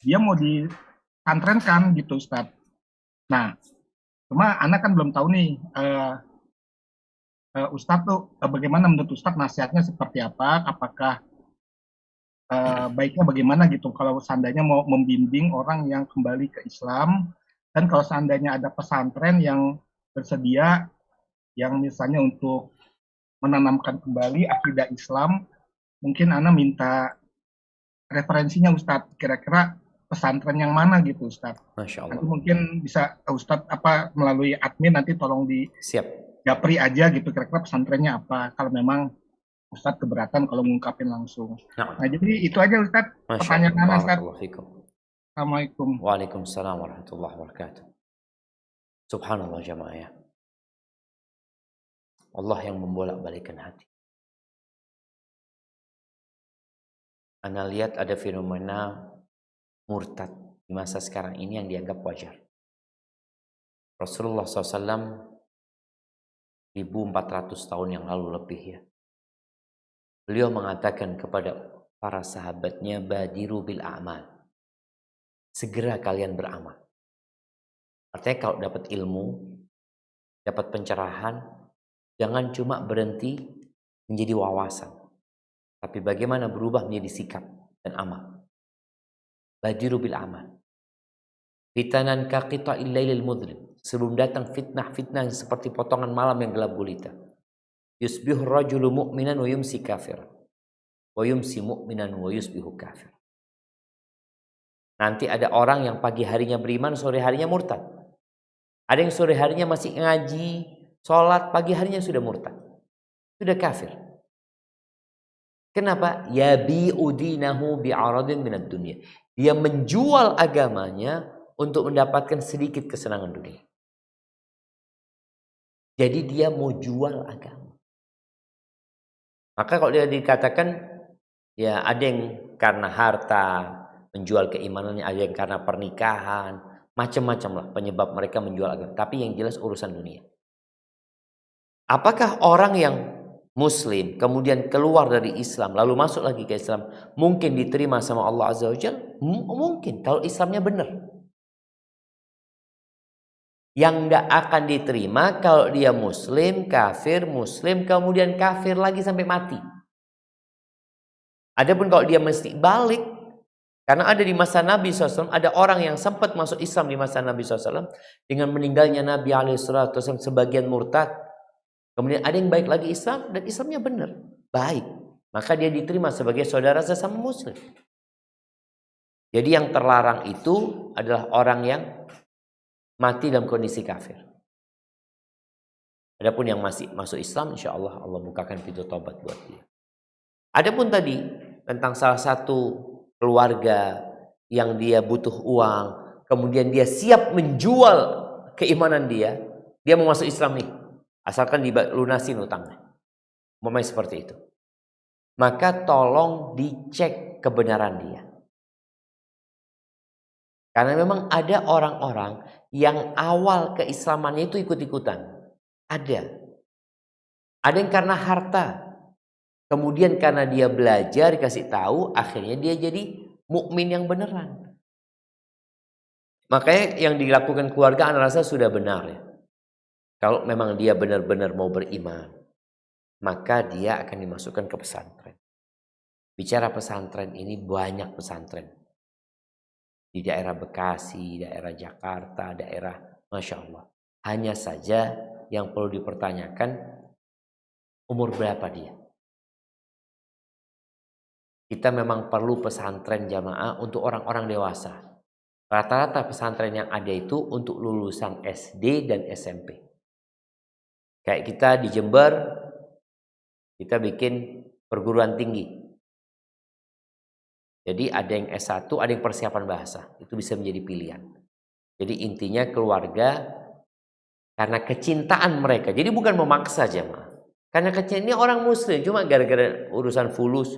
dia mau disantrenkan gitu Ustaz. Nah, cuma Anda kan belum tahu nih Ustaz tuh bagaimana menurut Ustaz nasihatnya seperti apa, apakah baiknya bagaimana gitu kalau seandainya mau membimbing orang yang kembali ke Islam, dan kalau seandainya ada pesantren yang bersedia yang misalnya untuk menanamkan kembali akidah Islam, mungkin Ana minta referensinya Ustadz, kira-kira pesantren yang mana gitu Ustadz. Masya Allah. Nanti mungkin bisa Ustadz melalui admin nanti tolong di Siap. japri aja gitu kira-kira pesantrennya apa, kalau memang Ustadz keberatan kalau ngungkapin langsung. Nah jadi itu aja Ustadz pertanyaan Ana Ustadz. Assalamualaikum. Waalaikumsalam warahmatullahi wabarakatuh. Subhanallah jamaah ya. Allah yang membolak-balikkan hati. Anda lihat ada fenomena murtad di masa sekarang ini yang dianggap wajar. Rasulullah SAW 1400 tahun yang lalu lebih ya. Beliau mengatakan kepada para sahabatnya, badiru bil a'mal. Segera kalian beramal. Artinya kalau dapat ilmu, dapat pencerahan, jangan cuma berhenti menjadi wawasan. Tapi bagaimana berubah menjadi sikap dan amal. Badiru bil amal. Fitanan kaqita'il lailil mudlim. Sebelum datang fitnah-fitnah yang seperti potongan malam yang gelap gulita. Yusbihu rajulu mu'minan wa yumsi kafir. Wa yumsi mu'minan wa yusbihu kafir. Nanti ada orang yang pagi harinya beriman, sore harinya murtad. Ada yang sore harinya masih ngaji, sholat, pagi harinya sudah murtad. Sudah kafir. Kenapa? Yabi'u dinahu bi'aradin minad dunya. Dia menjual agamanya untuk mendapatkan sedikit kesenangan dunia. Jadi dia mau jual agama. Maka kalau dia dikatakan, ya ada yang karena harta, menjual keimanannya, ada yang karena pernikahan, macam-macam lah penyebab mereka menjual agama. Tapi yang jelas urusan dunia. Apakah orang yang Muslim kemudian keluar dari Islam lalu masuk lagi ke Islam mungkin diterima sama Allah Azza wa Jalla? Mungkin kalau Islamnya benar. Yang tidak akan diterima kalau dia muslim, kemudian kafir lagi sampai mati. Adapun kalau dia mesti balik, karena ada di masa Nabi SAW, ada orang yang sempat masuk Islam di masa Nabi SAW, dengan meninggalnya Nabi SAW sebagian murtad, kemudian ada yang baik lagi Islam, dan Islamnya benar, baik. Maka dia diterima sebagai saudara sesama muslim. Jadi yang terlarang itu adalah orang yang mati dalam kondisi kafir. Adapun yang masih masuk Islam, insya Allah Allah bukakan pintu taubat buat dia. Adapun tadi tentang salah satu keluarga yang dia butuh uang, kemudian dia siap menjual keimanan dia mau masuk Islam nih, asalkan dilunasin utangnya. Umpamanya seperti itu. Maka tolong dicek kebenaran dia. Karena memang ada orang-orang yang awal keislamannya itu ikut-ikutan. Ada yang karena harta. Kemudian karena dia belajar, dikasih tahu, akhirnya dia jadi mukmin yang beneran. Makanya yang dilakukan keluarga ana rasa sudah benar ya. Kalau memang dia benar-benar mau beriman, maka dia akan dimasukkan ke pesantren. Bicara pesantren ini banyak pesantren. Di daerah Bekasi, daerah Jakarta, daerah Masya Allah. Hanya saja yang perlu dipertanyakan, umur berapa dia? Kita memang perlu pesantren jamaah untuk orang-orang dewasa. Rata-rata pesantren yang ada itu untuk lulusan SD dan SMP. Kayak kita di Jember, kita bikin perguruan tinggi. Jadi ada yang S1, ada yang persiapan bahasa. Itu bisa menjadi pilihan. Jadi intinya keluarga, karena kecintaan mereka. Jadi bukan memaksa jemaah. Karena kecintaan ini orang muslim, cuma gara-gara urusan fulus.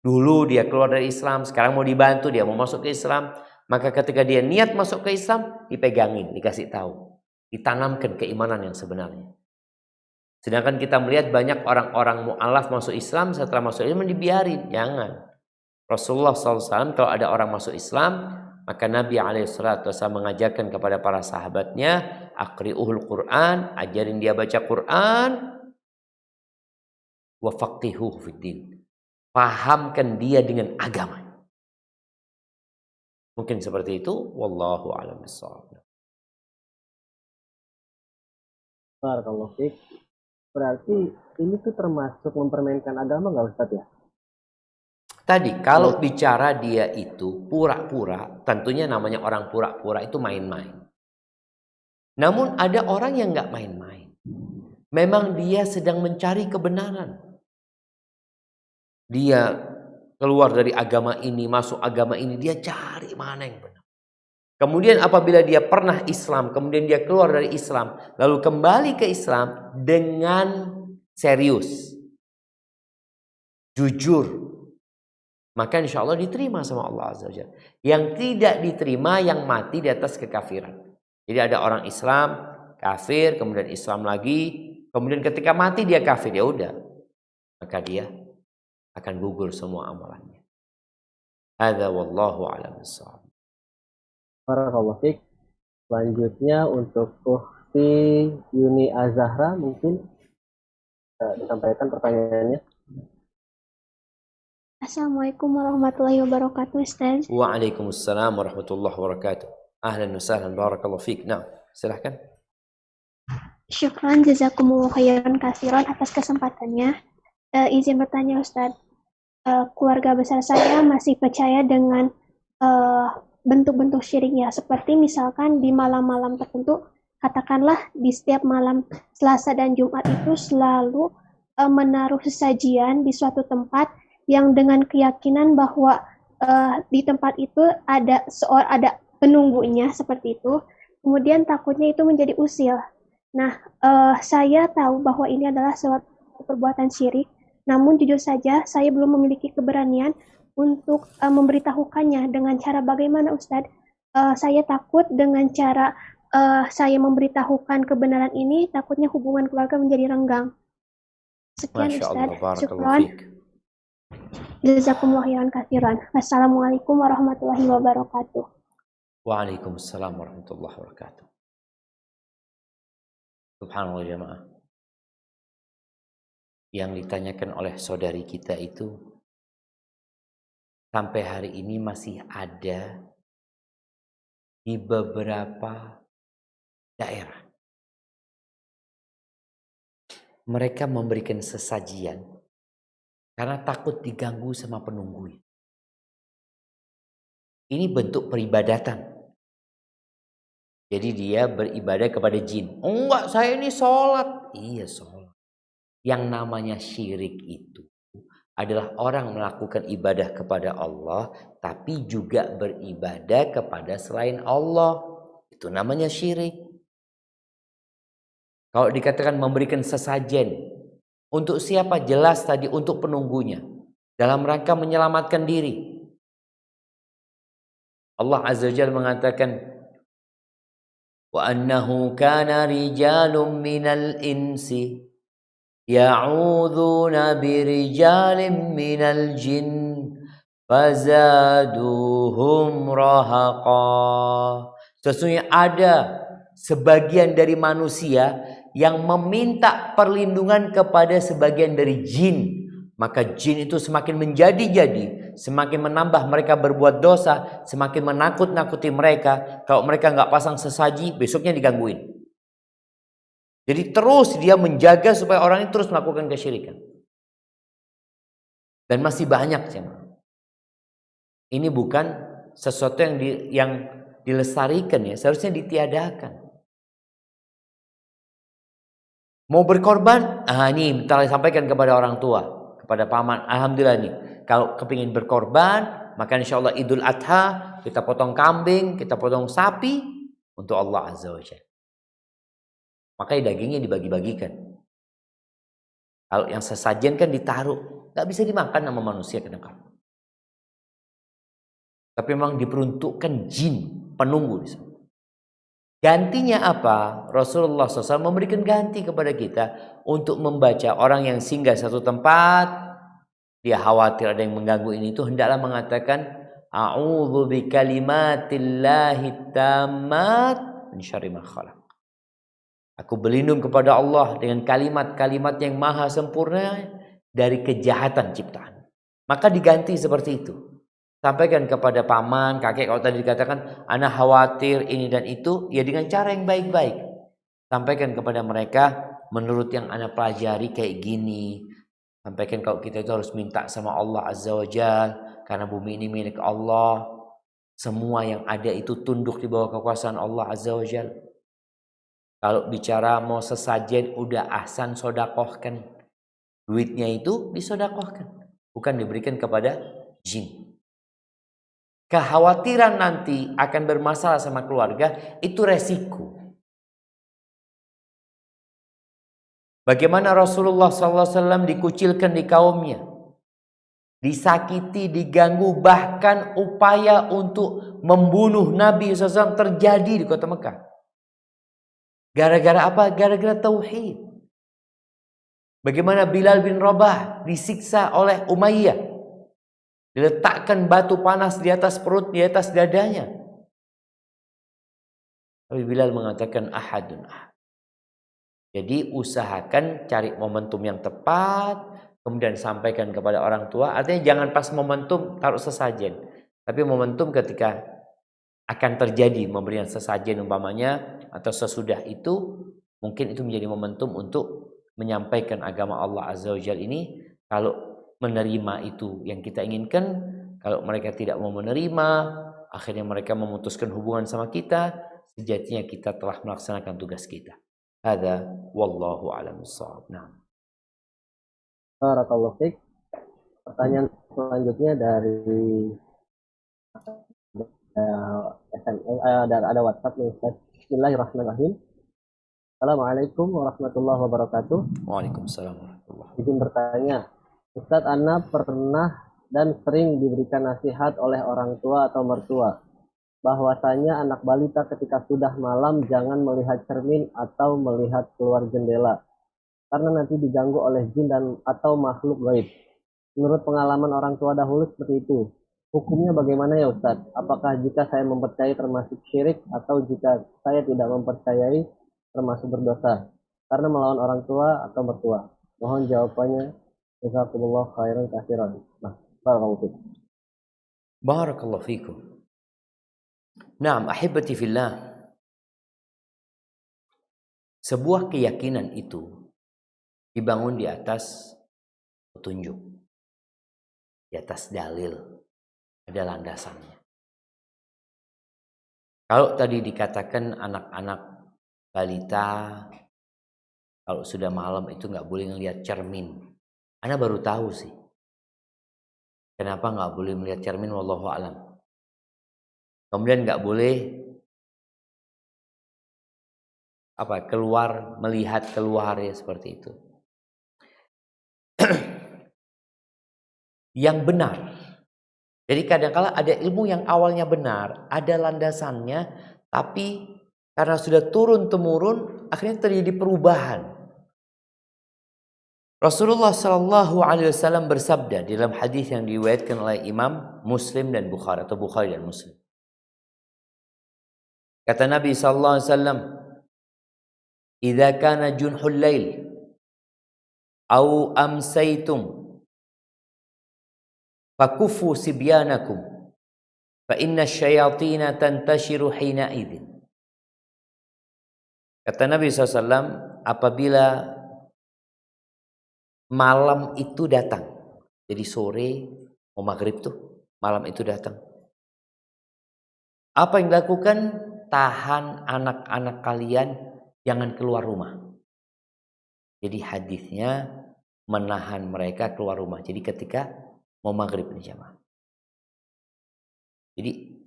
Dulu dia keluar dari Islam, sekarang mau dibantu, dia mau masuk ke Islam. Maka ketika dia niat masuk ke Islam, dipegangin, dikasih tahu. Ditanamkan keimanan yang sebenarnya. Sedangkan kita melihat banyak orang-orang mu'alaf masuk Islam, setelah masuk Islam dibiarin. Jangan. Rasulullah SAW kalau ada orang masuk Islam, maka Nabi SAW mengajarkan kepada para sahabatnya, aqri'uhul Qur'an, ajarin dia baca Qur'an, wa faqihuhu fiddin, pahamkan dia dengan agama. Mungkin seperti itu, wallahu a'lam bishawab. Barakallahu fiik. Berarti ini tuh termasuk mempermainkan agama nggak Ustaz ya? Tadi kalau bicara dia itu pura-pura, tentunya namanya orang pura-pura itu main-main. Namun ada orang yang nggak main-main. Memang dia sedang mencari kebenaran. Dia keluar dari agama ini, masuk agama ini, dia cari mana yang benar. Kemudian apabila dia pernah Islam, kemudian dia keluar dari Islam, lalu kembali ke Islam dengan serius, jujur, maka insya Allah diterima sama Allah Azza wa Jalla. Yang tidak diterima yang mati di atas kekafiran. Jadi ada orang Islam kafir, kemudian Islam lagi, kemudian ketika mati dia kafir, ya udah, maka dia akan gugur semua amalannya. Hadza wallahu a'lam bishawab. Barakallahu fiik. Selanjutnya untuk Ukhti Yuni Azahra mungkin disampaikan pertanyaannya. Assalamualaikum warahmatullahi wabarakatuh, Ustaz. Waalaikumsalam warahmatullahi wabarakatuh. Ahlan wa sahlan, barakallahu fiik. Nah, silahkan. Syukran jazakumullah khairan katsiran atas kesempatannya. Izin bertanya, Ustaz. Keluarga besar saya masih percaya dengan bentuk-bentuk syiriknya, seperti misalkan di malam-malam tertentu, katakanlah di setiap malam Selasa dan Jumat itu selalu menaruh sesajian di suatu tempat yang dengan keyakinan bahwa di tempat itu ada penunggunya seperti itu, kemudian takutnya itu menjadi usil. Nah, saya tahu bahwa ini adalah suatu perbuatan syirik, namun jujur saja saya belum memiliki keberanian untuk memberitahukannya. Dengan cara bagaimana, Ustadz? Saya takut dengan cara saya memberitahukan kebenaran ini, takutnya hubungan keluarga menjadi renggang. Sekian, Ustadz. Syukran. Jazakumullah khairan katsiran. Wassalamualaikum warahmatullahi wabarakatuh. Waalaikumsalam warahmatullahi wabarakatuh. Subhanallah jamaah. Yang ditanyakan oleh saudari kita itu sampai hari ini masih ada di beberapa daerah. Mereka memberikan sesajian karena takut diganggu sama penunggunya. Ini bentuk peribadatan. Jadi dia beribadah kepada jin. Oh enggak, saya ini sholat. Iya sholat. Yang namanya syirik itu adalah orang melakukan ibadah kepada Allah, tapi juga beribadah kepada selain Allah. Itu namanya syirik. Kalau dikatakan memberikan sesajen, untuk siapa? Jelas tadi untuk penunggunya. Dalam rangka menyelamatkan diri. Allah Azza wa Jalla mengatakan, وَأَنَّهُ كَانَ رِجَالٌ مِّنَ الْإِنسِ يَعُوذُونَ بِرِجَالٍ مِّنَ الْجِنِّ فَزَادُوهُمْ رَهَقًا. Sesungguhnya ada sebagian dari manusia yang meminta perlindungan kepada sebagian dari jin. Maka jin itu semakin menjadi-jadi, semakin menambah mereka berbuat dosa, semakin menakut-nakuti mereka. Kalau mereka nggak pasang sesaji, besoknya digangguin. Jadi terus dia menjaga supaya orang itu terus melakukan kesyirikan. Dan masih banyak jemaah. Ini bukan sesuatu yang dilestarikan ya, seharusnya ditiadakan. Mau berkorban? Ini telah sampaikan kepada orang tua. Kepada paman, alhamdulillah nih, kalau kepingin berkorban, maka insya Allah Idul Adha kita potong kambing, kita potong sapi untuk Allah Azza wa Jalla. Makanya dagingnya dibagi-bagikan. Kalau yang sesajen kan ditaruh, nggak bisa dimakan sama manusia kadang-kadang. Tapi memang diperuntukkan jin penunggu di sana. Gantinya apa? Rasulullah SAW memberikan ganti kepada kita untuk membaca. Orang yang singgah satu tempat, dia khawatir ada yang mengganggu ini, itu hendaklah mengatakan a'udzu bikalimatillahi tammat min syarri ma khalaq. Aku berlindung kepada Allah dengan kalimat-kalimat yang maha sempurna dari kejahatan ciptaan. Maka diganti seperti itu. Sampaikan kepada paman, kakek, kalau tadi dikatakan anak khawatir ini dan itu, ya dengan cara yang baik-baik. Sampaikan kepada mereka menurut yang anak pelajari kayak gini. Sampaikan kalau kita itu harus minta sama Allah Azza wa Jalla, karena bumi ini milik Allah. Semua yang ada itu tunduk di bawah kekuasaan Allah Azza wa Jalla. Kalau bicara mau sesajen, udah ahsan sodakohkan. Duitnya itu disodakohkan, bukan diberikan kepada jin. Kekhawatiran nanti akan bermasalah sama keluarga, itu resiko. Bagaimana Rasulullah SAW dikucilkan di kaumnya, disakiti, diganggu, bahkan upaya untuk membunuh Nabi SAW terjadi di kota Mekah. Gara-gara apa? Gara-gara tauhid. Bagaimana Bilal bin Rabah disiksa oleh Umayyah, diletakkan batu panas di atas perut, di atas dadanya. Tapi Bilal mengatakan ahadun ahad. Jadi usahakan cari momentum yang tepat, kemudian sampaikan kepada orang tua. Artinya jangan pas momentum taruh sesajen, tapi momentum ketika akan terjadi pemberian sesajen umpamanya, atau sesudah itu, mungkin itu menjadi momentum untuk menyampaikan agama Allah Azza wa Jalla ini. Kalau menerima itu yang kita inginkan, kalau mereka tidak mau menerima, akhirnya mereka memutuskan hubungan sama kita, sejatinya kita telah melaksanakan tugas kita. Hadza wallahu a'lam bissawab. Nah. Barakallahu fiik. Pertanyaan selanjutnya dari ada WhatsApp nih Ustaz. Bismillahirrahmanirrahim. Assalamualaikum warahmatullahi wabarakatuh. Waalaikumsalam warahmatullahi wabarakatuh. Izin bertanya, Ustadz, Ana pernah dan sering diberikan nasihat oleh orang tua atau mertua bahwasanya anak balita ketika sudah malam jangan melihat cermin atau melihat keluar jendela karena nanti diganggu oleh jin dan atau makhluk gaib. Menurut pengalaman orang tua dahulu seperti itu. Hukumnya bagaimana ya Ustadz? Apakah jika saya mempercayai termasuk syirik atau jika saya tidak mempercayai termasuk berdosa? karena melawan orang tua atau mertua? Mohon jawabannya. Jazakumullah khairan katsiran. Nah, barakallahu fiik. Barakallahu fikum. Naam, ahibati fillah. Sebuah keyakinan itu dibangun di atas petunjuk, di atas dalil, ada landasannya. Kalau tadi dikatakan anak-anak balita, kalau sudah malam itu nggak boleh ngelihat cermin. Ana baru tahu sih. Kenapa nggak boleh melihat cermin? Wallahu alam. Kemudian nggak boleh keluar, melihat keluar ya seperti itu. Yang benar. Jadi kadang-kala ada ilmu yang awalnya benar, ada landasannya, tapi karena sudah turun-temurun, akhirnya terjadi perubahan. Rasulullah Shallallahu Alaihi Wasallam bersabda dalam hadis yang diriwayatkan oleh Imam Muslim dan Bukhari atau Bukhari dan Muslim. Kata Nabi Sallallahu Alaihi Wasallam, "Idza kana junhul lail, au amsaytum, fakufu sibyanakum, fa inna syayatina tantashiru hina idzin." Kata Nabi SAW, apabila malam itu datang, jadi sore mau maghrib tuh, malam itu datang, apa yang dilakukan? Tahan anak-anak kalian, jangan keluar rumah. Jadi hadisnya menahan mereka keluar rumah. Jadi ketika mau maghrib nih jamaah. Jadi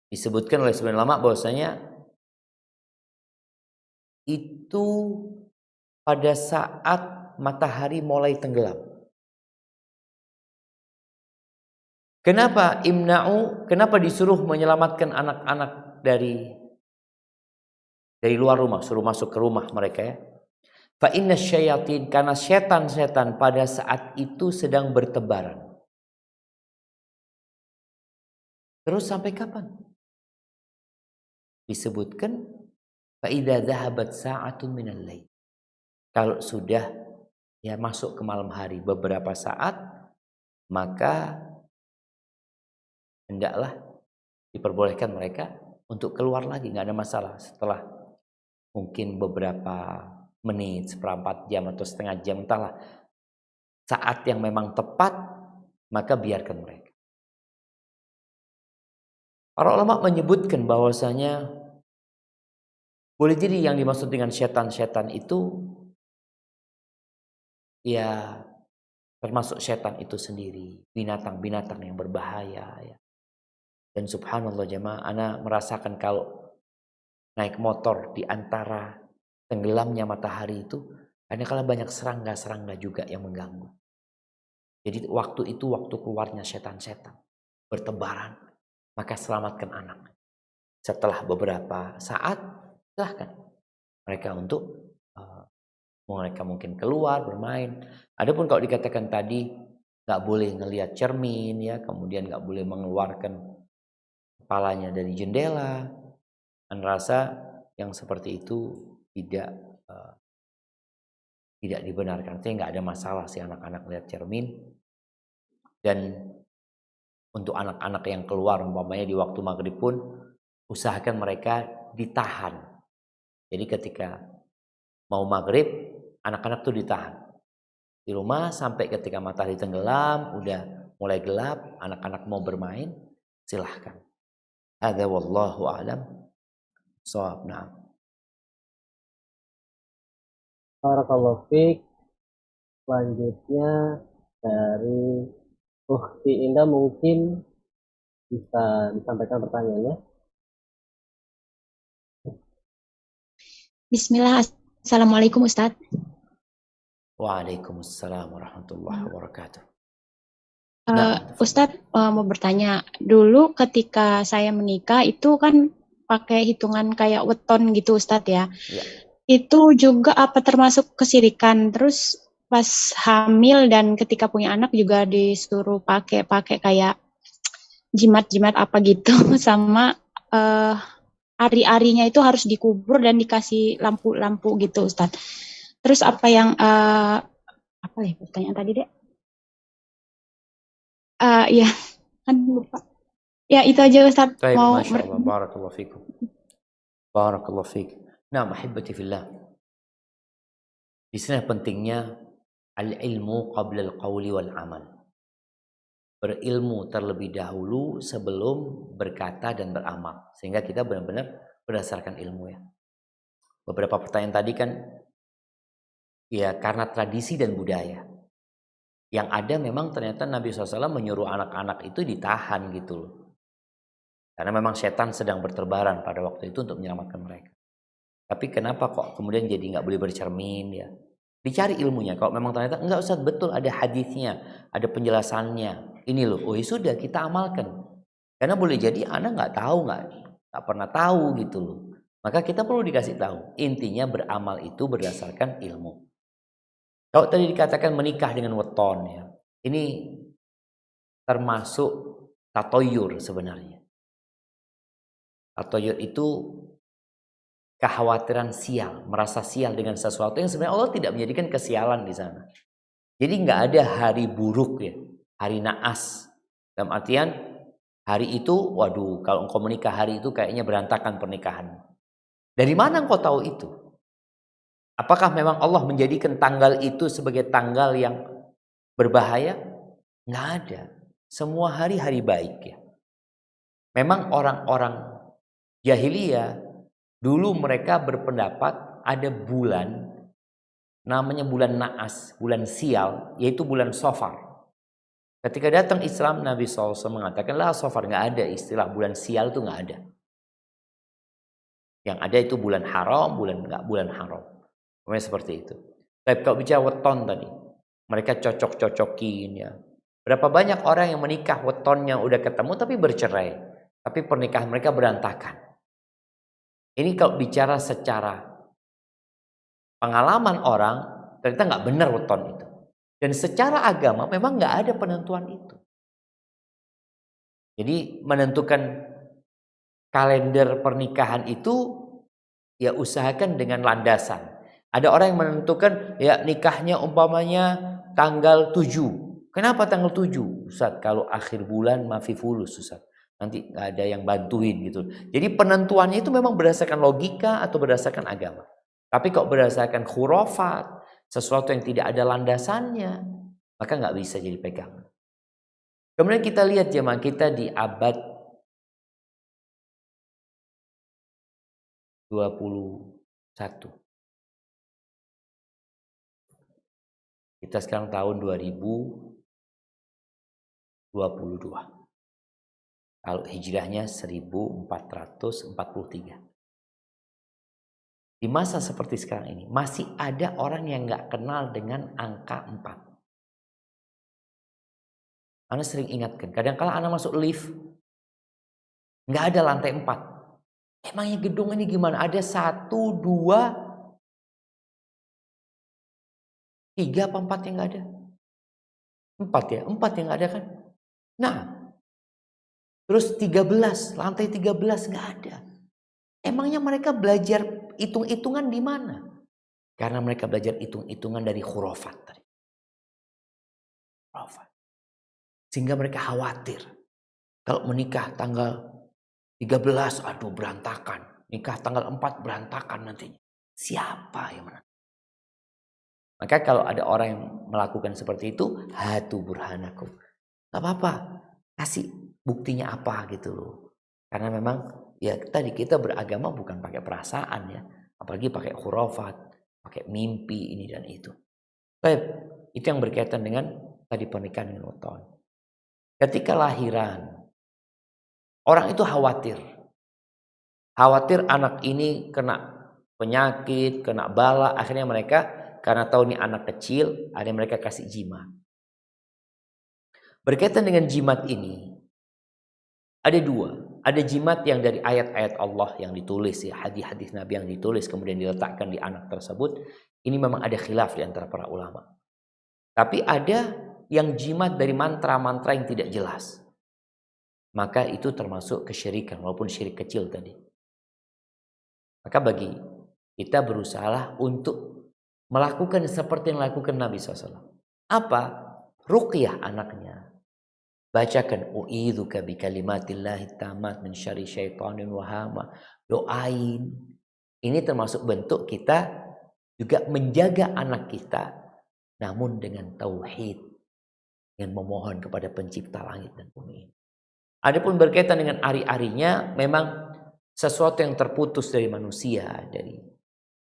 disebutkan oleh sebagian ulama bahwasanya itu pada saat matahari mulai tenggelam. Kenapa imna'u? Kenapa disuruh menyelamatkan anak-anak dari luar rumah, suruh masuk ke rumah mereka ya? Fa inna syayatin, karena setan-setan pada saat itu sedang bertebaran. Terus sampai kapan? Disebutkan fa idza dhahabat sa'atun minal lail. Kalau sudah ya masuk ke malam hari beberapa saat, maka hendaklah diperbolehkan mereka untuk keluar lagi, nggak ada masalah. Setelah mungkin beberapa menit, seperempat jam atau setengah jam, entahlah, saat yang memang tepat, maka biarkan mereka. Para ulama menyebutkan bahwasanya boleh jadi yang dimaksud dengan setan-setan itu ya termasuk setan itu sendiri, binatang-binatang yang berbahaya ya. Dan subhanallah jemaah, ana merasakan kalau naik motor di antara tenggelamnya matahari itu, kadang-kala banyak serangga-serangga juga yang mengganggu. Jadi waktu itu waktu keluarnya setan-setan bertebaran, maka selamatkan anak. Setelah beberapa saat, silahkan mereka untuk mereka mungkin keluar bermain. Adapun kalau dikatakan tadi nggak boleh ngelihat cermin ya, kemudian nggak boleh mengeluarkan kepalanya dari jendela, dan rasa yang seperti itu tidak dibenarkan. Artinya nggak ada masalah si anak-anak lihat cermin. Dan untuk anak-anak yang keluar umpamanya di waktu maghrib pun usahakan mereka ditahan. Jadi ketika mau maghrib, anak-anak tuh ditahan di rumah sampai ketika matahari tenggelam, udah mulai gelap, anak-anak mau bermain, silahkan. Hadza wallahu a'lam. Shawab. Na'am. Barakallahu fiik. Selanjutnya dari Ukhti Indah, mungkin bisa disampaikan pertanyaannya. Bismillah. Assalamualaikum Ustadz. Waalaikumsalam warahmatullahi wabarakatuh. Ustadz mau bertanya, dulu ketika saya menikah itu kan pakai hitungan kayak weton gitu Ustadz ya. Ya. Itu juga apa termasuk kesirikan? Terus pas hamil dan ketika punya anak juga disuruh pakai kayak jimat-jimat apa gitu sama ari-arinya itu harus dikubur dan dikasih lampu-lampu gitu, Ustadz. Terus apa yang apa ya pertanyaan tadi, Dek? Ya, kan lupa. Ya, itu aja, Ustadz. Baik, Mau Masya Allah. Barakallahu fikum. Barakallahu fikum. Nah, mahibati fillah. Di sini pentingnya al-ilmu qabla al-qawli wal amal. Berilmu terlebih dahulu sebelum berkata dan beramal. Sehingga kita benar-benar berdasarkan ilmu ya. Beberapa pertanyaan tadi kan ya karena tradisi dan budaya. Yang ada memang ternyata Nabi SAW menyuruh anak-anak itu ditahan gitu loh. Karena memang setan sedang berterbaran pada waktu itu untuk menyelamatkan mereka. Tapi kenapa kok kemudian jadi nggak boleh bercermin ya? Dicari ilmunya. Kalau memang ternyata enggak Ustaz, betul ada hadisnya, ada penjelasannya. Ini loh, oh ya sudah kita amalkan. Karena boleh jadi anak nggak tahu, nggak pernah tahu gitu loh. Maka kita perlu dikasih tahu. Intinya beramal itu berdasarkan ilmu. Kalau tadi dikatakan menikah dengan weton ya, ini termasuk tatoyur sebenarnya. Tatoyur itu kekhawatiran sial, merasa sial dengan sesuatu yang sebenarnya Allah tidak menjadikan kesialan di sana. Jadi nggak ada hari buruk ya, hari naas. Dalam artian hari itu, waduh, kalau engkau menikah hari itu kayaknya berantakan pernikahan. Dari mana engkau tahu itu? Apakah memang Allah menjadikan tanggal itu sebagai tanggal yang berbahaya? Nggak ada. Semua hari-hari baik ya. Memang orang-orang jahiliyah dulu mereka berpendapat ada bulan namanya bulan naas, bulan sial, yaitu bulan Safar. Ketika datang Islam, Nabi SAW mengatakan, lah Safar, nggak ada istilah bulan sial itu nggak ada. Yang ada itu bulan haram, bulan haram. Memang seperti itu. Tapi kalau bicara weton tadi, mereka cocok-cocokin ya. Berapa banyak orang yang menikah wetonnya udah ketemu tapi bercerai, tapi pernikahan mereka berantakan. Ini kalau bicara secara pengalaman orang, ternyata nggak benar weton itu. Dan secara agama memang nggak ada penentuan itu. Jadi menentukan kalender pernikahan itu ya usahakan dengan landasan. Ada orang yang menentukan ya nikahnya umpamanya tanggal 7. Kenapa tanggal 7? Ustaz, kalau akhir bulan mafi fulus Ustaz. Nanti nggak ada yang bantuin gitu. Jadi penentuannya itu memang berdasarkan logika atau berdasarkan agama. Tapi kok berdasarkan khurafat, sesuatu yang tidak ada landasannya, maka nggak bisa jadi pegangan. Kemudian kita lihat jemaah kita di abad 21. Kita sekarang tahun 2022. Kalau hijrahnya 1443. Di masa seperti sekarang ini masih ada orang yang nggak kenal dengan angka 4. Ana sering ingatkan, kadang-kala Ana masuk lift nggak ada lantai 4. Emangnya gedung ini gimana? Ada 1, 2, 3 apa 4 yang nggak ada? 4 ya, 4 yang nggak ada kan? Nah, terus 13, lantai 13 nggak ada. Emangnya mereka belajar hitung-hitungan di mana? Karena mereka belajar hitung-hitungan dari khurafat tadi. Khurafat. Sehingga mereka khawatir. Kalau menikah tanggal 13, aduh berantakan. Nikah tanggal 4 berantakan nantinya. Siapa yang menang? Maka kalau ada orang yang melakukan seperti itu, hatu burhanakum. Gak apa-apa, kasih buktinya apa gitu loh. Karena memang ya tadi kita beragama bukan pakai perasaan ya. Apalagi pakai khurafat, pakai mimpi ini dan itu. Baik, itu yang berkaitan dengan tadi pernikahan dengan weton. Ketika lahiran, orang itu khawatir. Khawatir anak ini kena penyakit, kena bala. Akhirnya mereka karena tahu ini anak kecil, ada yang mereka kasih jimat. Berkaitan dengan jimat ini, ada 2. Ada jimat yang dari ayat-ayat Allah yang ditulis, ya, hadis-hadis Nabi yang ditulis kemudian diletakkan di anak tersebut. Ini memang ada khilaf di antara para ulama. Tapi ada yang jimat dari mantra-mantra yang tidak jelas. Maka itu termasuk kesyirikan, walaupun syirik kecil tadi. Maka bagi kita berusahalah untuk melakukan seperti yang dilakukan Nabi SAW. Apa? Ruqyah anaknya. Bacakan u'idzuka bi kalimatillahi tammat min syarri syaitanin wa hama. Doain. Ini termasuk bentuk kita juga menjaga anak kita, namun dengan tauhid, dengan memohon kepada pencipta langit dan bumi. Adapun berkaitan dengan ari-arinya, memang sesuatu yang terputus dari manusia, dari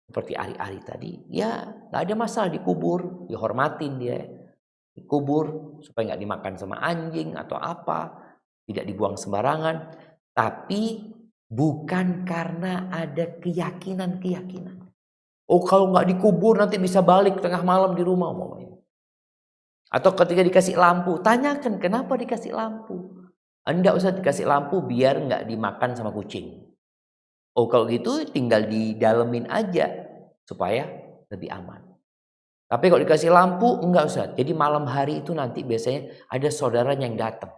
seperti ari-ari tadi, ya nggak ada masalah dikubur, dihormatin dia, dikubur supaya nggak dimakan sama anjing atau apa, tidak dibuang sembarangan, tapi bukan karena ada keyakinan-keyakinan. Oh, kalau nggak dikubur nanti bisa balik tengah malam di rumah umpamanya. Atau ketika dikasih lampu, tanyakan kenapa dikasih lampu. Anda usah dikasih lampu biar nggak dimakan sama kucing. Oh, kalau gitu tinggal didalemin aja supaya lebih aman. Tapi kalau dikasih lampu enggak usah. Jadi malam hari itu nanti biasanya ada saudaranya yang datang.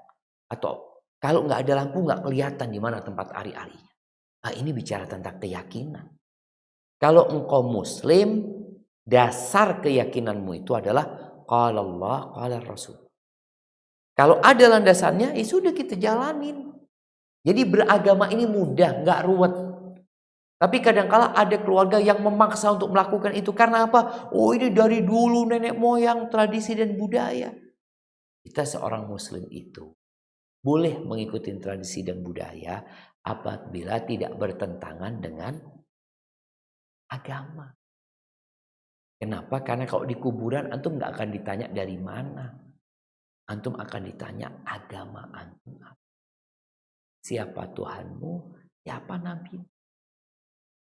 Atau kalau nggak ada lampu nggak kelihatan di mana tempat ari-arinya. Nah, ini bicara tentang keyakinan. Kalau engkau muslim, dasar keyakinanmu itu adalah qala Allah, qala Rasul. Kalau ada landasannya, ya sudah kita jalanin. Jadi beragama ini mudah, nggak ruwet. Tapi kadang-kala ada keluarga yang memaksa untuk melakukan itu. Karena apa? Oh, ini dari dulu nenek moyang, tradisi dan budaya. Kita seorang muslim itu boleh mengikuti tradisi dan budaya apabila tidak bertentangan dengan agama. Kenapa? Karena kalau di kuburan antum nggak akan ditanya dari mana. Antum akan ditanya agama antum apa. Siapa Tuhanmu? Siapa Nabi?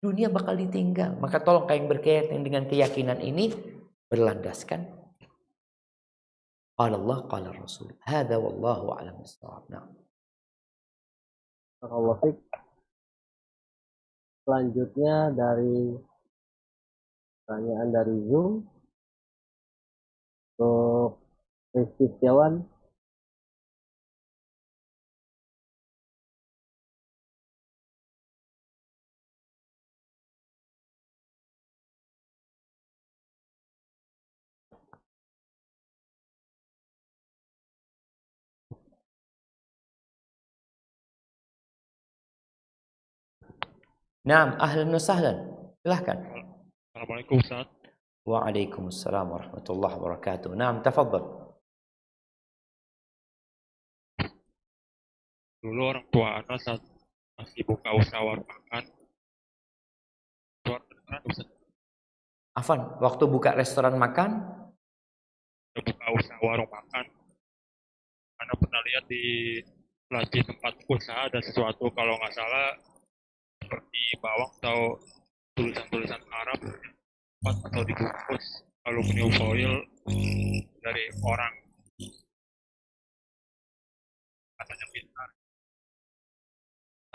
Dunia bakal ditinggal. Maka tolong kalian berkaitan dengan keyakinan ini berlandaskan qala Allah qala Rasul. Hadza wallahu a'lam bissawab. Barakallahu fiik. Selanjutnya dari pertanyaan dari Zoom untuk Rizky Setiawan. Naam, ahlan wa sahlan. Silahkan. Assalamualaikum Ustaz. Waalaikumsalam warahmatullahi wabarakatuh. Naam, tafadhal. Dulu orang tua anak saat masih buka usaha warung makan. Ustaz, Afan, waktu buka restoran makan, buka usaha warung makan. Anda pernah lihat di laci tempat usaha ada sesuatu kalau nggak salah seperti bawang atau tulisan-tulisan Arab atau dibungkus aluminium foil dari orang katanya pintar.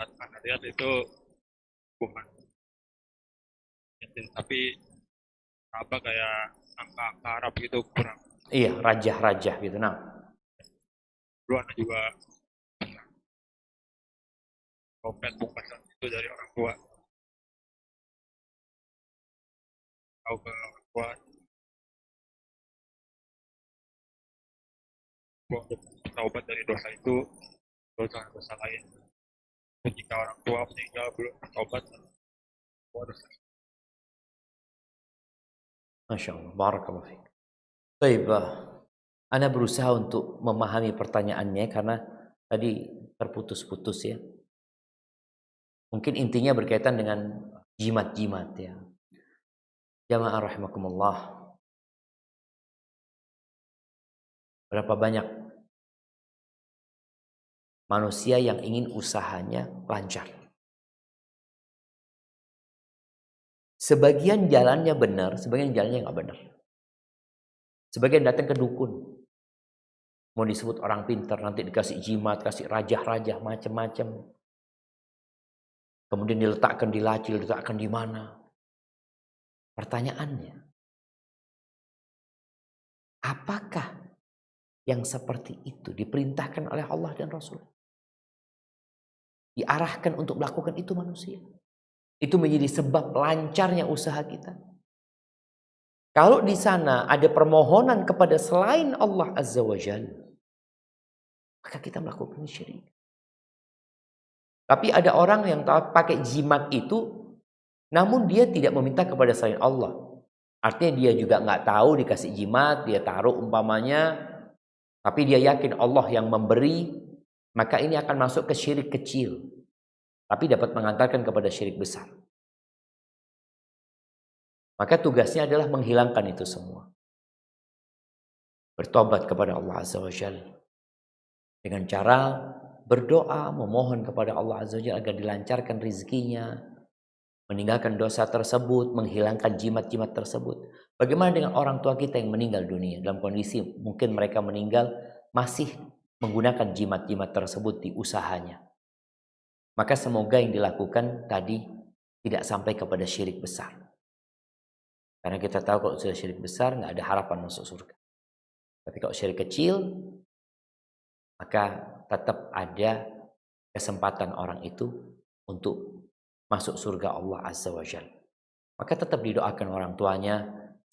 Anda lihat itu bukan, tapi apa kayak angka Arab gitu kurang. iya, rajah-rajah gitu. Nah, Dulu Anda juga dompet bungkusan itu dari orang tua. Tahu ke orang tua untuk taubat dari dosa itu, dosa lain. Jika orang tua meninggal belum bertobat, dosa. Masya Allah, barakallahu fiik. Baik, Ana berusaha untuk memahami pertanyaannya karena tadi terputus-putus ya. Mungkin intinya berkaitan dengan jimat-jimat ya. Jamaah rahimakumullah. Berapa banyak manusia yang ingin usahanya lancar. Sebagian jalannya benar, sebagian jalannya nggak benar. Sebagian datang ke dukun. Mau disebut orang pintar, nanti dikasih jimat, kasih rajah-rajah macam-macam. Kemudian diletakkan di laci, diletakkan di mana. Pertanyaannya, apakah yang seperti itu diperintahkan oleh Allah dan Rasul? Diarahkan untuk melakukan itu manusia? Itu menjadi sebab lancarnya usaha kita. Kalau di sana ada permohonan kepada selain Allah Azza wa Jalla, maka kita melakukan syirik. Tapi ada orang yang pakai jimat itu, namun dia tidak meminta kepada selain Allah. Artinya dia juga nggak tahu dikasih jimat, dia taruh umpamanya, tapi dia yakin Allah yang memberi, maka ini akan masuk ke syirik kecil. Tapi dapat mengantarkan kepada syirik besar. Maka tugasnya adalah menghilangkan itu semua. Bertobat kepada Allah Azza wa Jalla. Dengan cara berdoa, memohon kepada Allah Azza wa Jalla agar dilancarkan rezekinya, meninggalkan dosa tersebut, menghilangkan jimat-jimat tersebut. Bagaimana dengan orang tua kita yang meninggal dunia dalam kondisi mungkin mereka meninggal masih menggunakan jimat-jimat tersebut di usahanya. Maka semoga yang dilakukan tadi tidak sampai kepada syirik besar. Karena kita tahu kalau sudah syirik besar nggak ada harapan masuk surga. Tapi kalau syirik kecil, maka tetap ada kesempatan orang itu untuk masuk surga Allah Azza wa Jalla. Maka tetap didoakan orang tuanya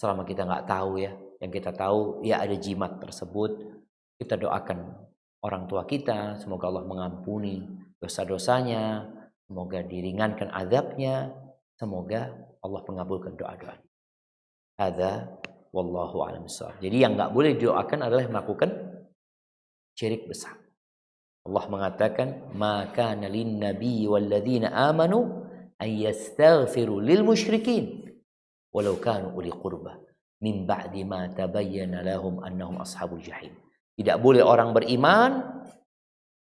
selama kita nggak tahu ya. Yang kita tahu ya ada jimat tersebut. Kita doakan orang tua kita, semoga Allah mengampuni dosa-dosanya, semoga diringankan azabnya, semoga Allah mengabulkan doa-doanya. Hadza wallahu a'lam bishawab. Jadi yang nggak boleh didoakan adalah melakukan syirik besar. Allah mengatakan, "Ma kana lin-nabiy wal-ladzina amanu ay yastaghfiru lil musyrikin walau kanu uli qurbah min ba'di ma tabayyana lahum annahum ashabul jahim." Tidak boleh orang beriman,